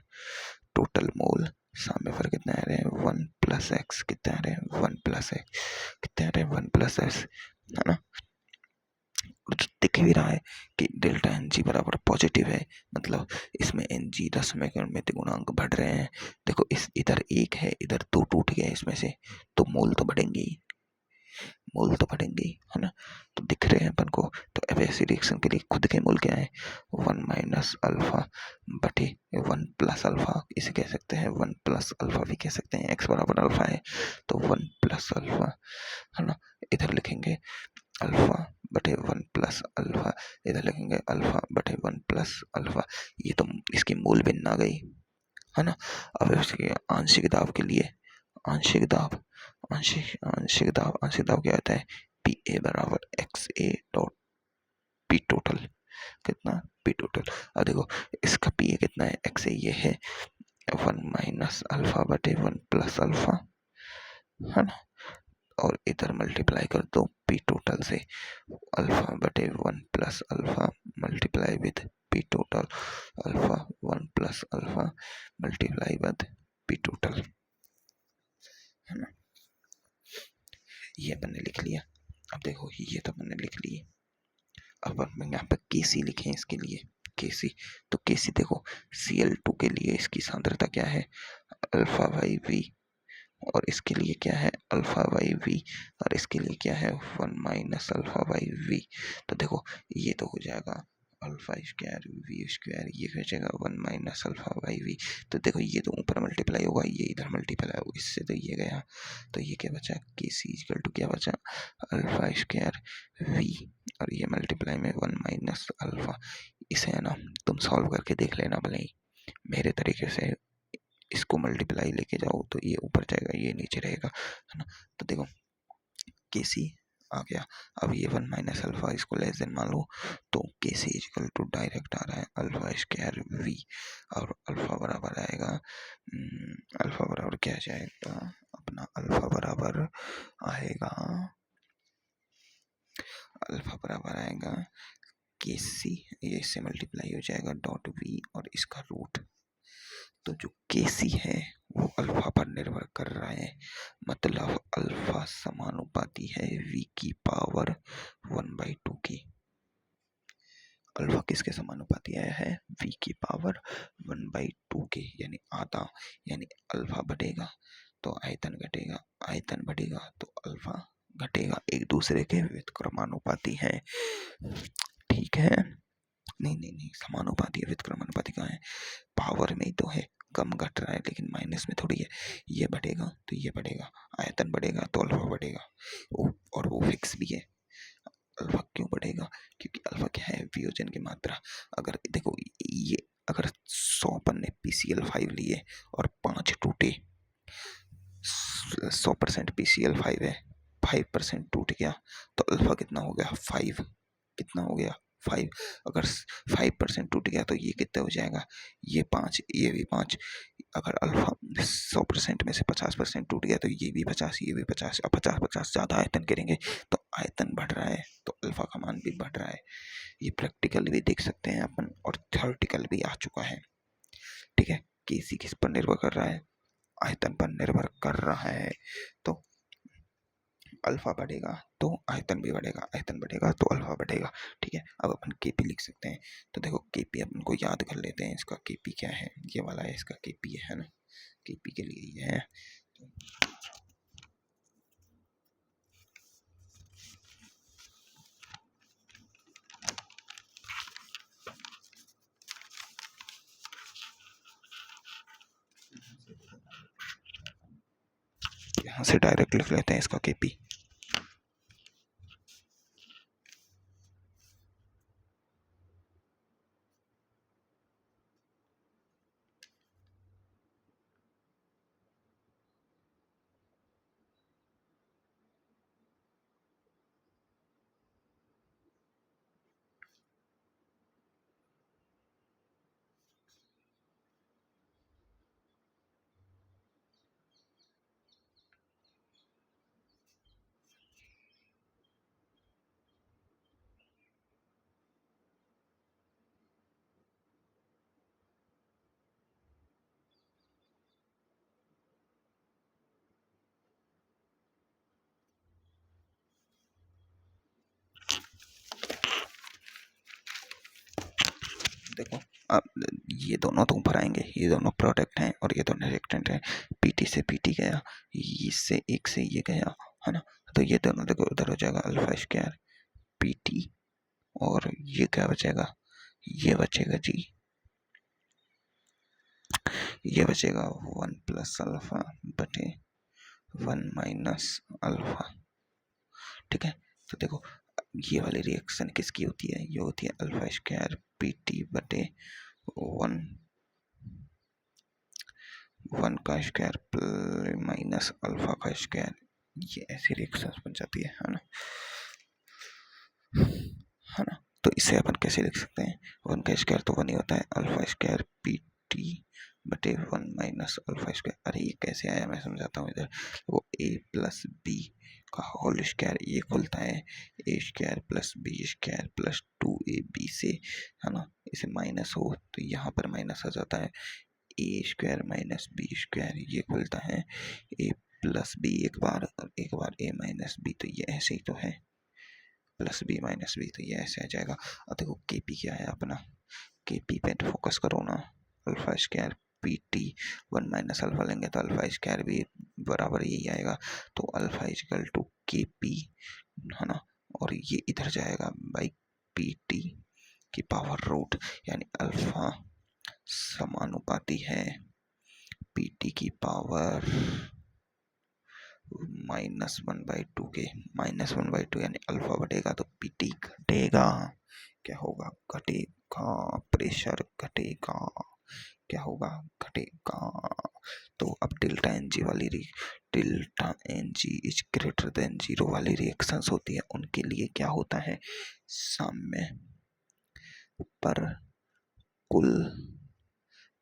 टोटल मोल साम्य पर कितने आ रहे हैं, 1 + x, कितने आ रहे हैं, 1 + x, कितने आ रहे हैं, 1 + x, है ना। और जो दिख भी रहा है कि डेल्टा एन जी बराबर पॉजिटिव है, मतलब इसमें एन जी राशिमीकरण में गुणांक बढ़ रहे हैं। देखो इस इधर 1 है, इधर 2 टूट गया इसमें से, तो मोल तो बढ़ेंगे ही, मोल तो बढ़ेंगे ही, है ना। तो दिख रहे हैं अपन को। तो अब ऐसी रिएक्शन के लिए खुद के मोल क्या है, 1 - अल्फा बटे 1 + अल्फा, इसे कह सकते हैं 1 + अल्फा भी कह सकते हैं, x बराबर अल्फा है तो 1 + अल्फा, है ना। इधर लिखेंगे अल्फा बटे 1 + अल्फा, इधर लिखेंगे अल्फा बटे 1 + अल्फा, ये तो इसकी मूल भिन्न आ गई, है ना। अब इसके आंशिक दाब के लिए, आंशिक दाब क्या होता है, PA बराबर XA डॉट P टोटल, कितना, P टोटल। अब देखो इसका PA कितना है, XA ये है, वन माइनस अल्फा बटे वन प्लस अल्फा, है ना। और इधर मल्टीप्लाई कर दो पी टोटल से, अल्फा बटे one plus alpha multiply with P total, alpha one plus alpha multiply with P total, है ना। ये अपन ने लिख लिया। अब देखो ये तो अपन ने लिख लिए। अब अपन यहाँ पे केसी लिखे इसके लिए, केसी। तो केसी देखो Cl2 के लिए इसकी सांद्रता क्या है, अल्फा बाई वी, और इसके लिए क्या है अल्फा बाई वी, और इसके लिए क्या है one minus alpha by V. तो देखो ये तो हो जाएगा अल्फा स्क्वायर वी स्क्वायर, ये हो जाएगा one minus alpha by V. तो देखो ये तो ऊपर मल्टीप्लाई होगा, ये इधर मल्टीप्लाई होगा, इससे तो ये गया। तो ये क्या बचा, के सी इक्वल टू क्या बचा, अल्फा स्क्वायर वी, और ये मल्टीप्लाई में वन माइनस अल्फा। इसे है ना तुम सॉल्व करके देख लेना भले ही, मेरे तरीके से इसको मल्टीप्लाई लेके जाओ तो ये ऊपर जाएगा, ये नीचे रहेगा, है ना। तो देखो के सी आ गया। अब ये वन माइनस अल्फा इसको लेस देन मान लो, तो के सी इक्वल टू डायरेक्ट आ रहा है अल्फा स्क्वायर वी, और अल्फा बराबर आएगा, अल्फा बराबर क्या जाएगा अपना, अल्फा बराबर आएगा, अल्फा बराबर आएगा के सी, ये इससे मल्टीप्लाई हो जाएगा डॉट वी और इसका रूट। तो जो केसी है वो अल्फा पर निर्भर कर रहा है, मतलब अल्फा समानुपाती है वी की पावर वन बाई टू की। अल्फा किसके समानुपाती आया है, वी की पावर वन बाई टू के, यानी आधा। यानी अल्फा बढ़ेगा तो आयतन घटेगा, आयतन बढ़ेगा तो अल्फा घटेगा, एक दूसरे के व्युत्क्रमानुपाती है। ठीक है, नहीं नहीं नहीं, समानुपाती है, व्युत्क्रमानुपाती कहाँ है, पावर में ही तो है, कम घट रहा है लेकिन माइनस में थोड़ी है। ये बढ़ेगा तो ये बढ़ेगा, आयतन बढ़ेगा तो अल्फा बढ़ेगा, और वो फिक्स भी है। अल्फा क्यों बढ़ेगा, क्योंकि अल्फा क्या है, वियोजन की मात्रा। अगर देखो ये अगर 100 पन्ने PCl5 लिए और 5 टूटे, 100% PCl5 है, 5% टूट गया, तो अल्फा कितना हो गया 5, कितना हो गया 5। अगर 5% टूट गया तो ये कितना हो जाएगा, ये 5, ये भी 5। अगर अल्फा 100% में से 50% टूट गया तो ये भी 50, ये भी 50, अब 50-50 ज़्यादा आयतन करेंगे तो आयतन बढ़ रहा है, तो अल्फा का मान भी बढ़ रहा है। ये प्रैक्टिकल भी देख सकते हैं अपन, और थ्योरेटिकल भी आ चुका है। ठीक है, केसी किस पर निर्भर कर रहा है, आयतन पर निर्भर कर रहा है। तो अल्फा बढ़ेगा तो आयतन भी बढ़ेगा, आयतन बढ़ेगा तो अल्फा बढ़ेगा। ठीक है, अब अपन केपी लिख सकते हैं। तो देखो केपी अपन को याद कर लेते हैं, इसका केपी क्या है, ये वाला है इसका केपी, है ना। केपी के लिए ये है, यहाँ से डायरेक्ट लिख लेते हैं इसका केपी। देखो अब ये दोनों तो ऊपर आएंगे, ये दोनों प्रोडक्ट हैं और ये दोनों रिएक्टेंट हैं। पीटी से पीटी गया, इससे एक से ये गया, है ना। तो ये दोनों देखो उधर हो जाएगा अल्फा स्क्वायर पीटी, और ये क्या बचेगा, ये बचेगा जी, ये बचेगा वन प्लस अल्फा बटे वन माइनस अल्फा। ठीक है, तो देखो ये वाली रिएक्शन किसकी होती है, ये होती है अल्फा स्क्वायर पीटी बटे वन, वन का स्क्वायर माइनस अल्फा का स्क्वायर। ये ऐसी रिएक्शन बन जाती है ना, है ना। तो इसे अपन कैसे लिख सकते हैं, वन का स्क्वायर तो वन ही होता है, अल्फा स्क्वायर पी टी बटे 1 - अल्फा स्क्वायर। अरे ये कैसे आया, मैं समझाता हूँ। इधर वो a+b का होल स्क्वायर, ये खुलता है a² + b² + 2ab से, है ना। इसे माइनस हो तो यहाँ पर माइनस आ जाता है, a² - b², ये खुलता है a+b एक बार और एक बार a-b, तो ये ऐसे ही तो है, +b-b, तो ये ऐसे आ जाएगा। अब देखो kp क्या है अपना, kp पे फोकस करो ना, अल्फा स्क्वायर pt। 1 - अल्फा लेंगे तो अल्फा स्क्वायर भी बराबर यही आएगा, तो अल्फा इजकल टू kp, है ना। और ये इधर जाएगा बाई pt की पावर रूट, यानी अल्फा समानुपाती है pt की पावर -1/2 के। -1/2 यानी अल्फा बढ़ेगा तो pt घटेगा। क्या होगा, घटेगा, प्रेशर घटेगा, क्या होगा, घटेगा। तो अब delta N G is greater than 0 वाली रिएक्शंस होती है, उनके लिए क्या होता है, साम्य पर कुल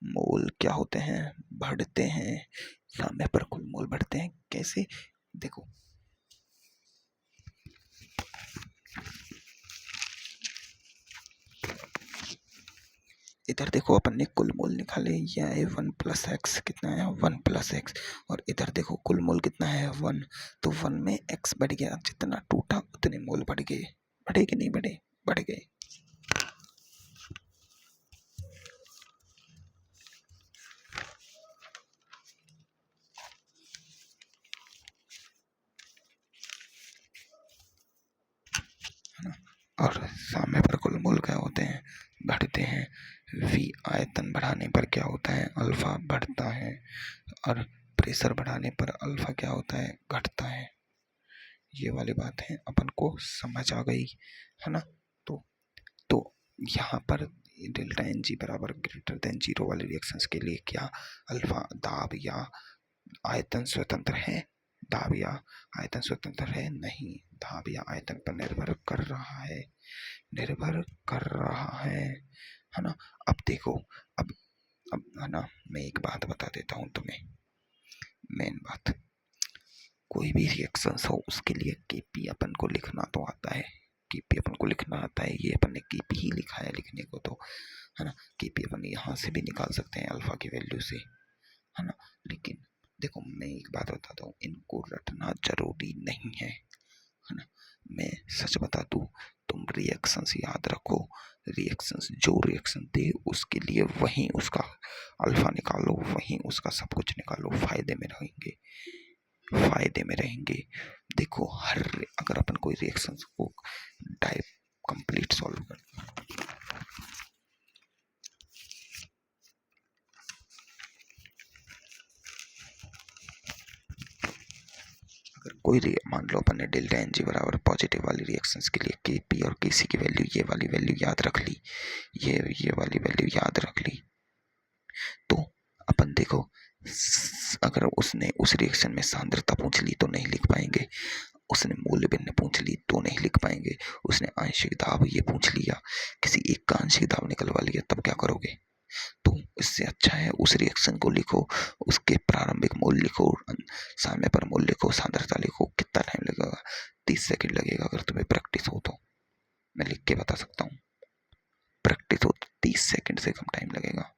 मोल क्या होते हैं, बढ़ते हैं। साम्य पर कुल मोल बढ़ते हैं, कैसे, देखो इधर देखो, अपन ने कुल मोल निकाले, यह है 1+x, कितना है 1+x, और इधर देखो कुल मोल कितना है 1, तो 1 में x बढ़ गया, जितना टूटा उतने मोल बढ़ गए, बढ़े कि नहीं बढ़े, बढ़ गए। और साम्य पर कुल मोल क्या होते हैं, बढ़ते हैं। v आयतन बढ़ाने पर क्या होता है, अल्फा बढ़ता है, और प्रेशर बढ़ाने पर अल्फा क्या होता है, घटता है। ये वाली बात है अपन को समझ आ गई, है ना। तो यहाँ पर डेल्टा एन जी बराबर ग्रेटर देन 0 वाले रिएक्शंस के लिए क्या अल्फा दाब या आयतन स्वतंत्र है, दाब या आयतन स्वतंत्र है, नहीं, दाब या आयतन पर निर्भर कर रहा है, निर्भर कर रहा है ना। अब देखो, अब है ना, मैं एक बात बता देता हूँ तुम्हें, मेन बात, कोई भी रिएक्शंस हो उसके लिए केपी अपन को लिखना तो आता है, केपी अपन को लिखना आता है, ये अपन ने केपी ही लिखा है लिखने को तो, है ना। केपी अपन यहाँ से भी निकाल सकते हैं अल्फा की वैल्यू से, है ना। लेकिन देखो मैं एक बात बताता हूँ, इनको रटना जरूरी नहीं है ना। मैं सच बता दूँ, तुम रिएक्शंस याद रखो, रिएक्शंस जो रिएक्शन दे उसके लिए वहीं उसका अल्फा निकालो, वहीं उसका सब कुछ निकालो, फायदे में रहेंगे, फायदे में रहेंगे। देखो अगर अपन कोई रिएक्शन को टाइप कंप्लीट सॉल्व कर, अगर कोई मान लो अपन ने डेल्टा एन जी बराबर पॉजिटिव वाली रिएक्शंस के लिए के पी और के सी की वैल्यू, ये वाली वैल्यू याद रख ली, ये वाली वैल्यू याद रख ली, तो अपन देखो अगर उसने उस रिएक्शन में सांद्रता पूछ ली तो नहीं लिख पाएंगे, उसने मूल्य भिन्न पूछ ली तो नहीं लिख पाएंगे, उसने आंशिक दाब ये पूछ लिया, किसी एक का आंशिक दाब निकलवा लिया, तब क्या करोगे। तो इससे अच्छा है उस रिएक्शन को लिखो, उसके प्रारंभिक मूल्य लिखो, साम्य पर मूल्य लिखो, सांद्रता लिखो। कितना टाइम लगेगा, 30 सेकंड लगेगा, अगर तुम्हें प्रैक्टिस हो तो मैं लिख के बता सकता हूँ, प्रैक्टिस हो तो 30 सेकंड से कम टाइम लगेगा,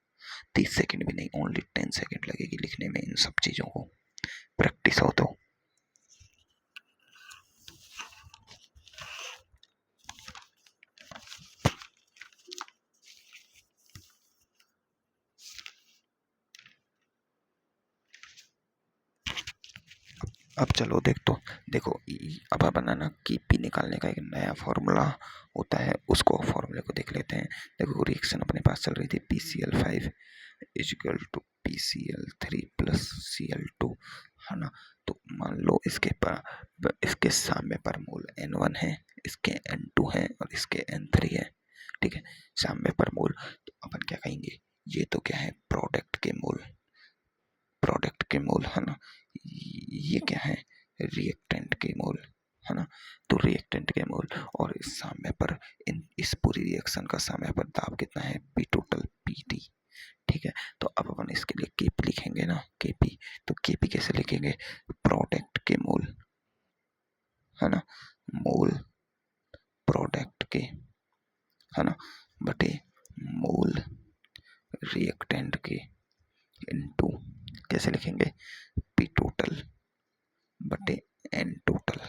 30 सेकंड भी नहीं, ओनली 10 सेकंड लगेगी लिखने में इन सब चीज़ों को, प्रैक्टिस हो तो। अब चलो देखो अब बनाना की पी निकालने का एक नया फॉर्मूला होता है, उसको फॉर्मूले को देख लेते हैं। देखो रिएक्शन अपने पास चल रही थी PCl5 equal to PCl3 + Cl2, है ना। तो मान लो इसके साम्य पर मोल N1 है, इसके N2 है और इसके N3 है, ठीक है, साम्य पर मोल। तो अपन क्या कहेंगे, ये तो क्या है, प्रोडक्ट के मोल, प्रोडक्ट के मोल, है ना। ये क्या है, रिएक्टेंट के मोल, है ना। तो रिएक्टेंट के मोल, और इस साम्य पर इस पूरी रिएक्शन का साम्य पर दाब कितना है, P टोटल PT, ठीक है। तो अब अपन इसके लिए केपी लिखेंगे ना, केपी। तो केपी कैसे लिखेंगे, प्रोडक्ट के मोल, है ना, मोल प्रोडक्ट के, है ना, बटे मोल रिएक्टेंट के इनटू, कैसे लिखेंगे, पी टोटल बटे एन टोटल।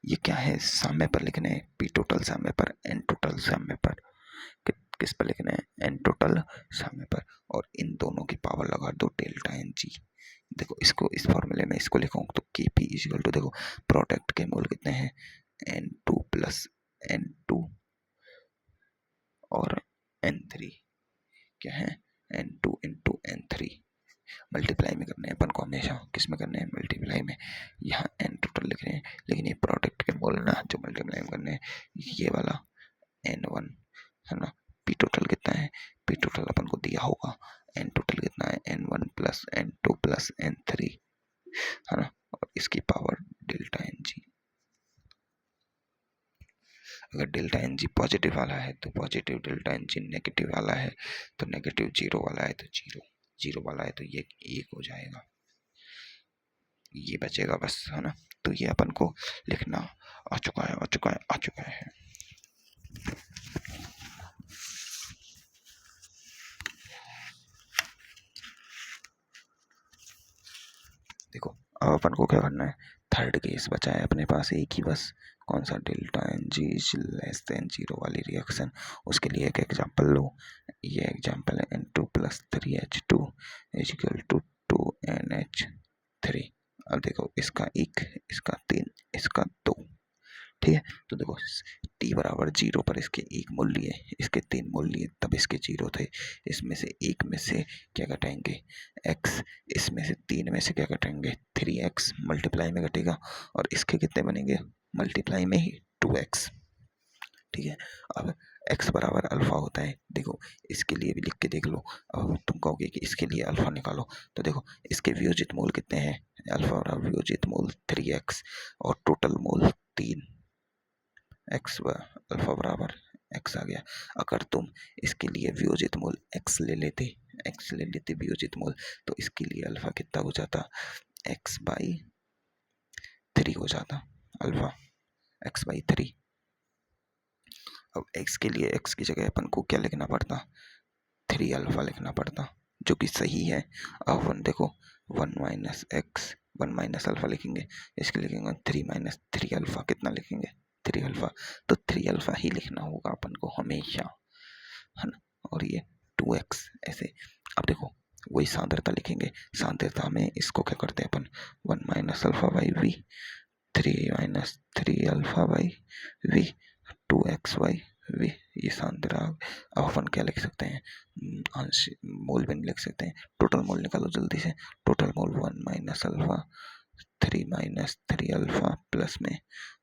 ये क्या है, साम्य पर लिखने हैं, पी टोटल साम्य पर, एन टोटल साम्य पर। किस पर लिखना है, एन टोटल साम्य पर। और इन दोनों की पावर लगा दो डेल्टा एन जी। देखो इसको इस फॉर्मूले में इसको लिखूं तो के पी इजिकल टू, देखो प्रोडक्ट के मोल कितने हैं, n two plus n two और एन थ्री, क्या है, N two into n three. Multiply में करने हैं अपन को हमेशा, किस में करने हैं, मल्टीप्लाई में। यहाँ एन टोटल लिख रहे हैं, लेकिन ये प्रोडक्ट के मोल ना जो मल्टीप्लाई में करने हैं, ये वाला एन वन, है ना। पी टोटल कितना है, पी टोटल अपन को दिया होगा, एन टोटल कितना है, n one plus n two plus n three, है ना, और इसकी पावर डेल्टा एन जी। अगर डेल्टा एन जी पॉजिटिव वाला है तो positive, delta N g negative वाला है तो नेगेटिव, जीरो वाला है तो जीरो, जीरो वाला है तो ये एक हो जाएगा, ये बचेगा बस, है ना। तो ये अपन को लिखना आ चुका है, आ चुका है, आ चुका है। देखो अब अपन को क्या करना है, थर्ड केस बचा है अपने पास एक ही बस, कौन सा, delta N g less than zero वाली रिएक्शन। उसके लिए एक एग्जांपल लो, ये एग्जांपल है N two plus three H two equal to two N H three. अब देखो इसका एक, इसका तीन, इसका दो, ठीक है। तो देखो t बराबर जीरो पर इसके एक मूल लिए, इसके तीन मूल लिए, तब इसके जीरो थे। इसमें से एक में से क्या घटाएंगे, x, इसमें से तीन में से क्या घटाएंगे, 3x मल्टीप्लाई में घटेगा, और इसके कितने बनेंगे, मल्टीप्लाई में ही 2x, ठीक है। अब x बराबर अल्फा होता है, देखो इसके लिए भी लिख के देख लो। अब तुम कहोगे कि इसके लिए अल्फा निकालो, तो देखो इसके वियोजित मूल कितने हैं, अल्फा बराबर वियोजित मूल 3x और टोटल मूल 3, एक्स अल्फा बराबर एक्स आ गया। अगर तुम इसके लिए वियोजित मूल एक्स ले लेते, एक्स ले लेते वियोजित मूल, तो इसके लिए अल्फा कितना हो जाता, एक्स बाई थ्री हो जाता, अल्फा एक्स बाई थ्री। अब एक्स के लिए एक्स की जगह अपन को क्या लिखना पड़ता, थ्री अल्फा लिखना पड़ता, जो कि सही है। अब वन देखो, one minus x, one minus alpha लिखेंगे, इसके लिखेंगे थ्री माइनस थ्री अल्फा, कितना लिखेंगे, थ्री अल्फा। तो थ्री अल्फा ही लिखना होगा अपन को हमेशा, है ना। और ये टू एक्स ऐसे। अब देखो वही सांद्रता लिखेंगे, सांद्रता में इसको क्या करते हैं अपन, one minus alpha by V, three minus three alpha by V, two X by V, ये सांद्रता। अब अपन क्या लिख सकते हैं, मोल भी लिख सकते हैं, टोटल मोल निकालो जल्दी से, total mole one minus alpha three minus three alpha plus में,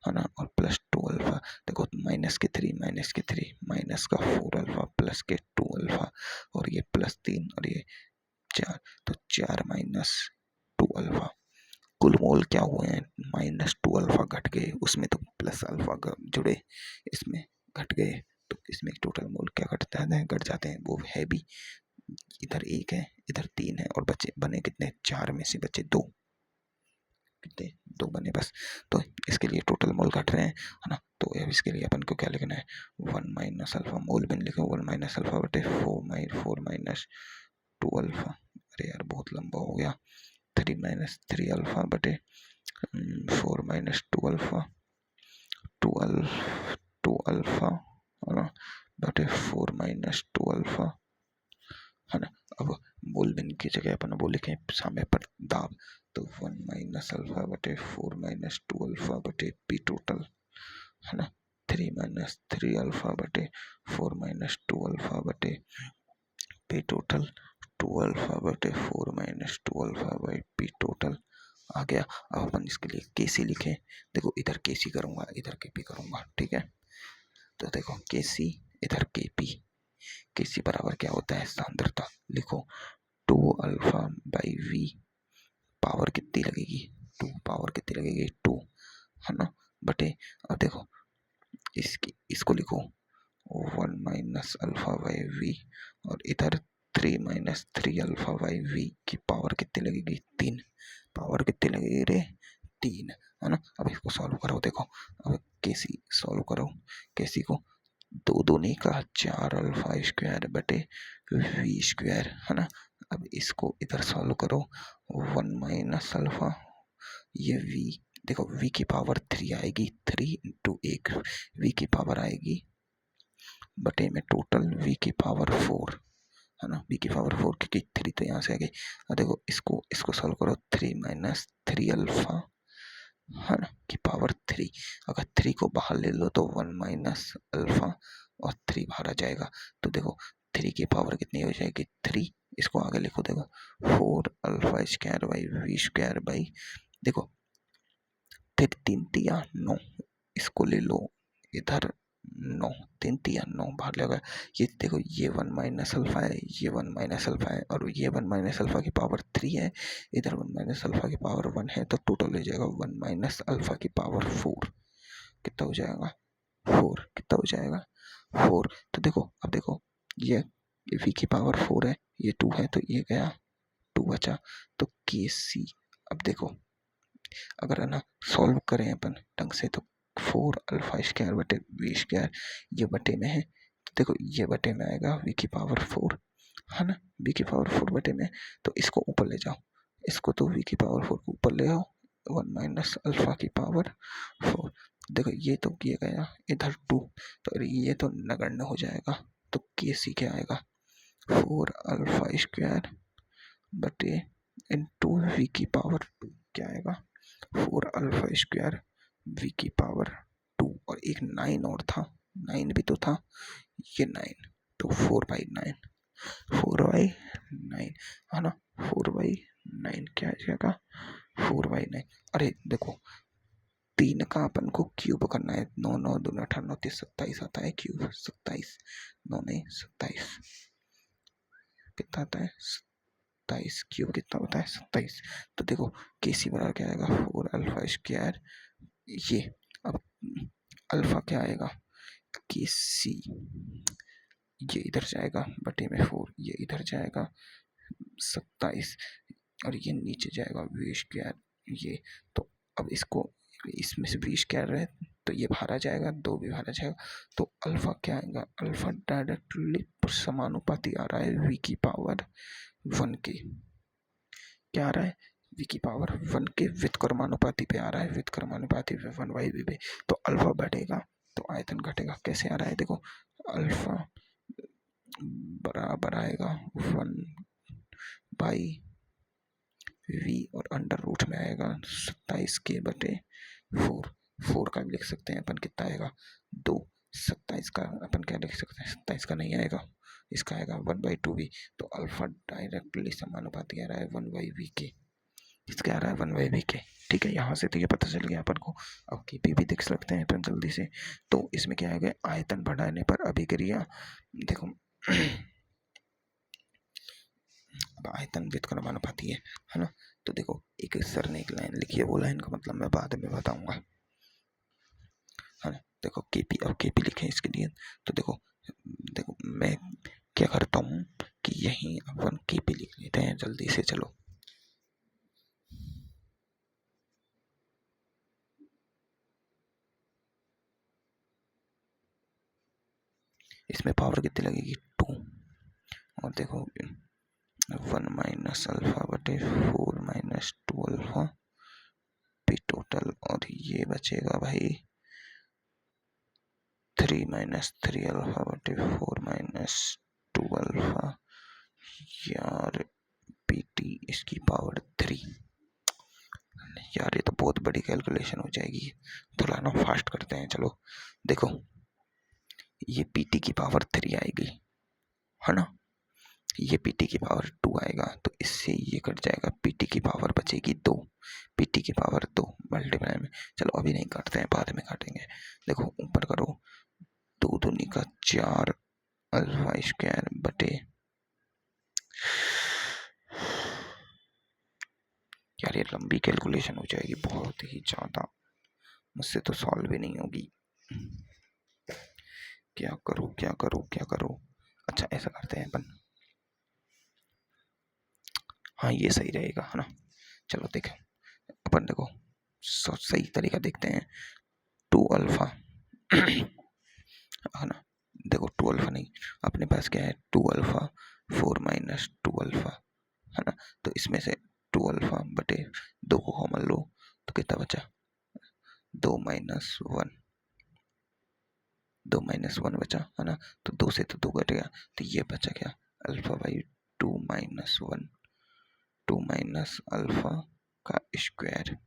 है ना, और प्लस टू अल्फा। देखो माइनस के थ्री, माइनस के थ्री, माइनस का फोर अल्फा प्लस के टू अल्फा, और ये प्लस तीन और ये चार, तो चार माइनस टू अल्फा। कुल मोल क्या हुए हैं, माइनस टू अल्फा घट गए, उसमें तो प्लस अल्फा जुड़े, इसमें घट गए, तो इसमें टोटल मोल क्या घटता है, घट जाते हैं, वो है भी, इधर एक है इधर तीन है, और बचे बने कितने, चार में से बचे दो, कितने, दो बने बस। तो इसके लिए टोटल मोल घट रहे हैं, है ना। तो अब इसके लिए अपन को क्या लिखना है, वन माइनस अल्फा, मोल बिन लिखो, वन माइनस अल्फा बटे फोर माइनस टू अल्फा, अरे यार बहुत लंबा हो गया, थ्री माइनस थ्री अल्फा बटे four minus two alpha, two alpha, है ना, बटे फोर माइनस टू अल्फा, है ना। अब मोल बिन की जगह अपन वो लिखें सामने पर दाब, तो वन माइनस अल्फा बटे फोर माइनस टू अल्फा बटे पी टोटल, है ना, थ्री माइनस थ्री अल्फा बटे फोर माइनस टू अल्फा बटे पी टोटल, टू अल्फा बटे four minus two alpha by P total आ गया। अब अपन इसके लिए केसी लिखें, देखो इधर केसी करूंगा, इधर केपी करूंगा, ठीक है। तो देखो केसी इधर केपी, केसी बराबर क्या होता है, सांद्रता, लिखो two alpha by V, power कितनी लगेगी, टू, पावर कितनी लगेगी टू, है ना, बटे, अब देखो इसको लिखो one minus alpha by V, और इधर 3 - 3 अल्फा बाई वी की पावर कितनी लगेगी? 3। पावर कितनी लगेगी रे? 3, है ना। अब इसको सॉल्व करो, देखो अब कैसी सॉल्व करो, कैसी को, 2 दूनी का 4 अल्फा स्क्वायर बटे वी स्क्वायर, है ना। अब इसको इधर सॉल्व करो, 1 माइनस अल्फा, ये v, देखो v की पावर 3 आएगी, 3 इंटू 1 v की पावर आएगी बटे में टोटल v की पावर 4, है ना। v की पावर 4 क्योंकि 3 तो यहाँ से आ गई। अब देखो इसको सॉल्व करो, 3 माइनस 3 अल्फा, है ना, की पावर 3। अगर 3 को बाहर ले लो तो 1 माइनस अल्फा और 3 बाहर आ जाएगा। तो देखो 3 की पावर कितनी हो जाएगी? 3। इसको आगे लिखो, देखो 4 alpha square by V square by, देखो 3 तिया 9, इसको ले लो इधर 9, 3 तिया 9 बाहर लगा। ये देखो ये 1 माइनस अल्फा है, ये 1 माइनस अल्फा है, और ये 1 माइनस अल्फा की पावर 3 है, इधर 1 माइनस अल्फा की पावर 1 है, तो टोटल हो जाएगा 1 माइनस अल्फा की पावर 4। कितना हो जाएगा? 4। कितना हो जाएगा? 4। तो देखो अब देखो ये v की पावर 4 है, ये 2 है, तो ये गया 2 बचा, तो के सी। अब देखो अगर है ना सॉल्व करें अपन ढंग से, तो 4 अल्फा स्क्वायर बटे वी स्क्वायर, ये बटे में है, तो देखो ये बटे में आएगा वी की पावर 4, है ना। वी की पावर 4 बटे में, तो इसको ऊपर ले जाओ, इसको तो वी की पावर 4 को ऊपर ले आओ, 1 माइनस अल्फा की पावर 4। देखो ये तो किया गया इधर 2, तो ये तो नगण्य हो जाएगा, तो के सी क्या आएगा? 4 अल्फा स्क्वायर बटे इंटू वी की पावर 2 क्या आएगा? 4 अल्फा स्क्वायर वी की पावर 2, और एक 9 और था, 9 भी तो था, ये 9, तो 4/9, 4/9, है ना। 4/9 क्या आ जाएगा? 4/9। अरे देखो 3 का अपन को क्यूब करना है, 9 9 2 18 30 27 आता है क्यूब, 27 9 नहीं 27, कितना आता है? 27 क्यूब कितना होता है? 27। तो देखो के सी बराबर क्या आएगा? 4 अल्फा स्क्वायर, ये अब अल्फा क्या आएगा? के सी, ये इधर जाएगा बटे में 4, ये इधर जाएगा 27, और ये नीचे जाएगा वी स्क्वायर, ये तो अब इसको इसमें से वी स्क्वायर है, तो ये बाहर आ जाएगा, 2 भी बाहर आ जाएगा, तो अल्फा क्या आएगा? अल्फा डायरेक्टली समानुपाती आ रहा है वी की पावर 1 के, क्या आ रहा है? वी की पावर 1 के व्युत्क्रमानुपाती पे आ रहा है, व्युत्क्रमानुपाती पे 1/v पे, तो अल्फा बढ़ेगा तो आयतन घटेगा। कैसे आ रहा है? देखो अल्फा बराबर आएगा 1/v, और अंडर रूट में आएगा 27 के बटे 4। 4 का भी लिख सकते हैं अपन, कितना आएगा? 2। 27 का अपन क्या लिख सकते हैं? 27 का नहीं आएगा, इसका आएगा 1/2v, तो अल्फा डायरेक्टली समानुपाती आ रहा है 1/v के, इसके आ रहा है 1/v के। ठीक है, यहाँ से तो ये पता चल गया अपन को। अब केपी भी देख सकते हैं अपन जल्दी से, तो इसमें क्या आएगा? आयतन बढ़ाने पर अभिक्रिया, देखो अब आयतन व्युत्क्रमानुपाती है ना। तो देखो एक सर ने एक लाइन लिखी है, वो लाइन का मतलब मैं बाद में बताऊंगा, है ना। देखो केपी, अब केपी लिखे इसके लिए, तो देखो देखो मैं क्या करता हूँ कि यहीं अपन केपी लिख लेते हैं जल्दी से। चलो इसमें पावर कितनी लगेगी? 2, और देखो 1 माइनस अल्फा बटे 4 माइनस 2 अल्फा पी टोटल, और ये बचेगा भाई 3 माइनस 3 अल्फा बटे 4 माइनस 2 अल्फा, यार पी टी इसकी पावर 3। यार ये तो बहुत बड़ी कैलकुलेशन हो जाएगी, थोड़ा ना फास्ट करते हैं। चलो देखो ये पी टी की पावर 3 आएगी, है ना, ये पीटी की पावर 2 आएगा, तो इससे ये कट जाएगा, पीटी की पावर बचेगी 2, पीटी की पावर 2 मल्टीप्लाई में, चलो अभी नहीं काटते हैं, बाद में काटेंगे। देखो ऊपर करो, 2 दूनी का 4 अल्फा स्क्वायर बटे, यार ये लंबी कैलकुलेशन हो जाएगी बहुत ही ज़्यादा, मुझसे तो सॉल्व भी नहीं होगी। क्या करूँ क्या करूँ क्या करूँ? अच्छा ऐसा करते हैं अपन, हाँ ये सही रहेगा, है ना। चलो देखें, अपन देखो सही तरीका देखते हैं। 2 अल्फा है ना, देखो 2 अल्फा नहीं, अपने पास क्या है 2 अल्फा 4 - 2 अल्फा, है ना। तो इसमें से 2 अल्फा/2 को कॉमन लो तो कितना बचा, 2 - 1, 2 - 1 बचा, है ना। तो 2 से तो 2 घट गया, तो ये बचा क्या, अल्फा/2 - 1, 2 - अल्फा का स्क्वायर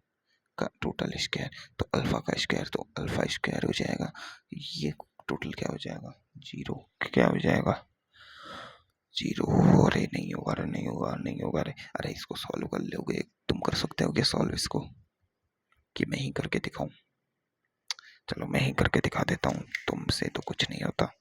का टोटल स्क्वायर। तो अल्फा का स्क्वायर तो अल्फा स्क्वायर हो जाएगा, ये टोटल क्या हो जाएगा, 0। क्या हो जाएगा, 0। अरे नहीं होगा, अरे नहीं होगा, नहीं होगा, अरे इसको सॉल्व कर लोगे, तुम कर सकते हो क्या सॉल्व इसको, कि मैं ही करके दिखाऊं। चलो मैं ही करके दिखा देता हूँ, तुमसे तो कुछ नहीं होता।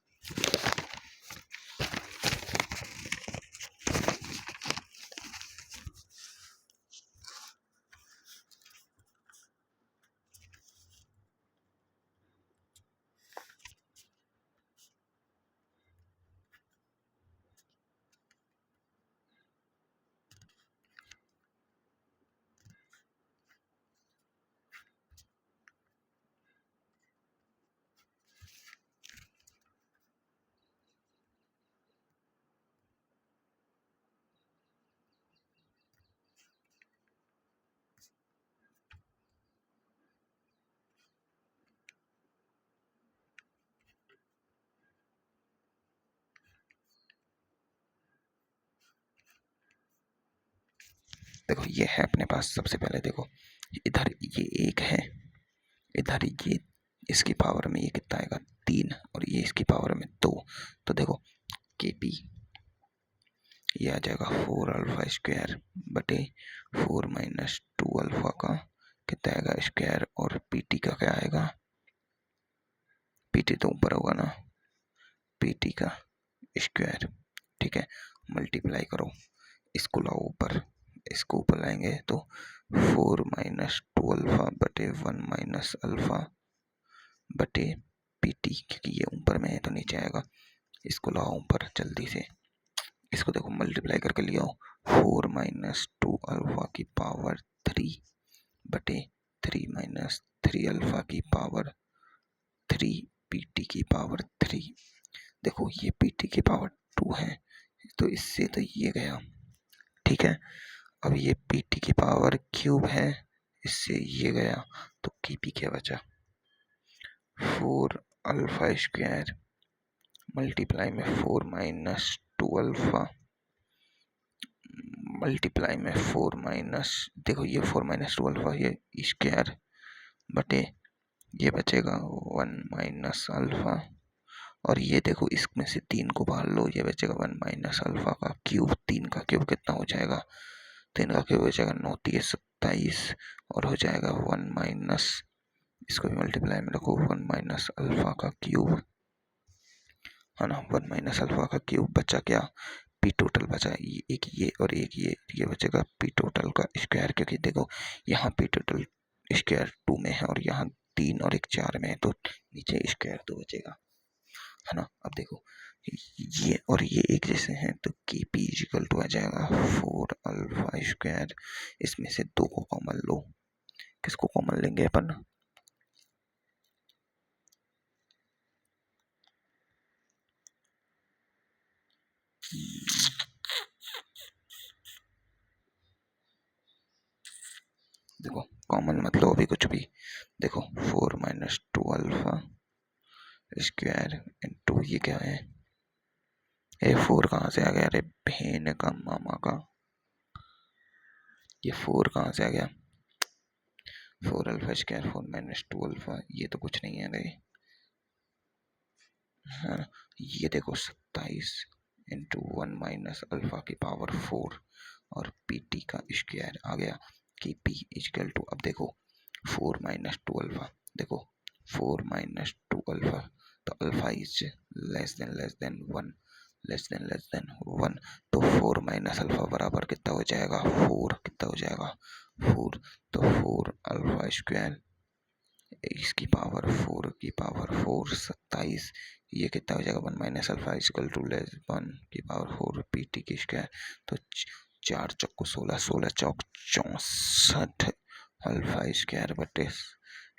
देखो ये है अपने पास, सबसे पहले देखो इधर ये 1 है, इधर ये इसकी पावर में ये कितना आएगा 3, और ये इसकी पावर में 2। तो देखो KP ये आ जाएगा 4 अल्फा² बटे 4 - 2 अल्फा का कितना आएगा स्क्वायर, और PT का क्या आएगा, PT तो ऊपर होगा ना, PT का स्क्वायर, ठीक है। मल्टीप्लाई करो, इसको लाओ ऊपर, इसको ऊपर लाएंगे तो 4 - 2 अल्फा बटे 1 - अल्फा बटे PT, क्योंकि ये ऊपर में है तो नीचे आएगा। इसको लाओ ऊपर जल्दी से, इसको देखो मल्टीप्लाई करके ले आओ, 4 - 2 अल्फा की पावर 3 बटे 3 - 3 अल्फा की पावर 3 PT की पावर 3। देखो ये PT की पावर 2 है, तो इससे तो ये गया, ठीक है। अब ये PT की पावर क्यूब है, इससे ये गया, तो KP क्या बचा, 4 अल्फा² मल्टीप्लाई में 4 - 2 अल्फा मल्टीप्लाई में 4 माइनस, देखो ये 4 - 2 अल्फा ये स्क्वायर बटे ये बचेगा 1 - अल्फा, और ये देखो इसमें से 3 को बाहर लो, ये बचेगा 1 - अल्फा का क्यूब। 3 का क्यूब कितना हो जाएगा, 3 का क्यूब हो जाएगा 9 × 27, और हो जाएगा 1 माइनस, इसको भी मल्टीप्लाई में रखो, 1 - अल्फा का क्यूब, है ना। 1 - अल्फा का क्यूब बचा क्या, पी टोटल बचा, एक ये और एक ये बचेगा पी टोटल का स्क्वायर, क्योंकि देखो यहाँ पी टोटल स्क्वायर 2 में है और यहाँ 3 और 1 4 में है, तो नीचे स्क्वायर 2 बचेगा, है ना। अब देखो ये और ये एक जैसे हैं, तो KP इक्वल टू आ जाएगा 4 अल्फा²। इसमें से 2 को कॉमन लो, किसको कॉमन लेंगे अपन, देखो कॉमन मतलब अभी कुछ भी, देखो 4 - 2 अल्फा² इंटू ये क्या है, ये 4 कहाँ से आ गया, अरे बहन का मामा का, ये 4 कहाँ से आ गया, 4 अल्फा² 4 - 2 अल्फा, ये तो कुछ नहीं है गए, है ना। ये देखो 27 इंटू 1 - अल्फा की पावर 4 और PT का स्क्वायर आ गया, कि P इक्वल टू, अब देखो 4 - 2 अल्फा, देखो 4 - 2 अल्फा, तो alpha is less then 1, less than 1, तो 4 - अल्फा बराबर कितना हो जाएगा 4, कितना हो जाएगा 4, तो 4 अल्फा² इसकी पावर 4 की पावर 4 27, ये कितना हो जाएगा 1 - अल्फा इक्वल टू लेस 1 की पावर 4 PT की स्क्वायर, तो 4 चक्कू 16, 16 चौक 64 अल्फा स्क्वायर बटे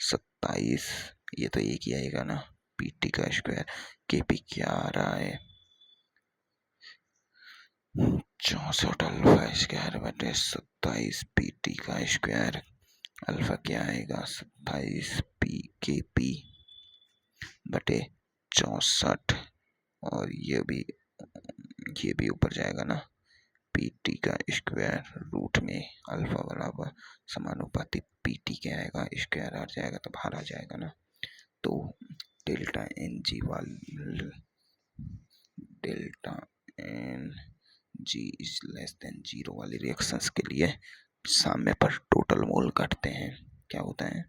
27। ये तो एक ही आएगा ना, पीटी का स्क्वायर। केपी क्या आ रहा है, 64 अल्फा स्क्वायर बटे 27 पीटी का स्क्वायर। अल्फा क्या आएगा, 27 पी के पी बटे 64, और ये भी ऊपर जाएगा ना, पीटी का स्क्वायर रूट में अल्फा बराबर समानुपाती पीटी क्या आएगा, स्क्वायर आ जाएगा तो बाहर आ जाएगा ना। तो delta N G is less than 0 वाली रिएक्शंस के लिए साम्य पर टोटल मोल घटते हैं। क्या होता है,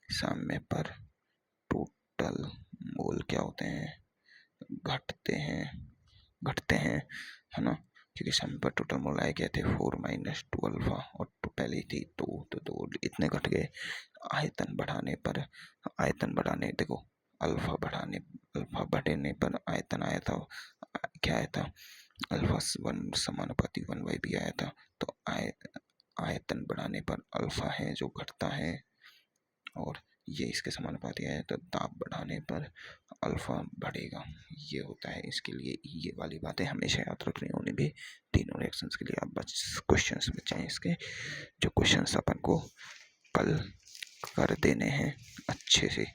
साम्य पर टोटल मोल क्या होते हैं, घटते हैं, है ना। क्योंकि साम्य पर टोटल मोल आए गए थे 4 - 2 अल्फा, और तो पहले ही थी तो 2 इतने घट गए। आयतन बढ़ाने देखो, अल्फा बढ़ने पर आयतन आया था, क्या आया था, अल्फा 1 समानुपाती 1/b आया था। तो आयतन बढ़ाने पर अल्फा है जो घटता है, और ये इसके समानुपाती है, तो दाब बढ़ाने पर अल्फा बढ़ेगा। ये होता है, इसके लिए ये वाली बातें हमेशा याद रखनी होनी भी तीनों रिएक्शंस के लिए। आप बस क्वेश्चंस बचाएं इसके, जो क्वेश्चंस अपन को कल कर देने हैं अच्छे से।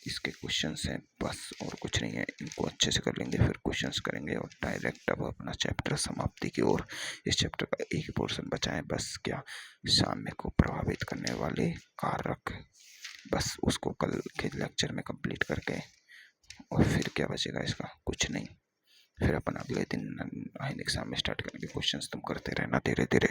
इसके क्वेश्चंस हैं बस, और कुछ नहीं है। इनको अच्छे से कर लेंगे, फिर क्वेश्चंस करेंगे और डायरेक्ट अब अपना चैप्टर समाप्ति की ओर। इस चैप्टर का एक ही पोर्शन बचा है बस, क्या, साम्य को प्रभावित करने वाले कारक, बस उसको कल के लेक्चर में कंप्लीट करके, और फिर क्या बचेगा इसका, कुछ नहीं। फिर अपन अगले दिन एग्जाम में स्टार्ट करेंगे। क्वेश्चंस तुम करते रहना धीरे धीरे।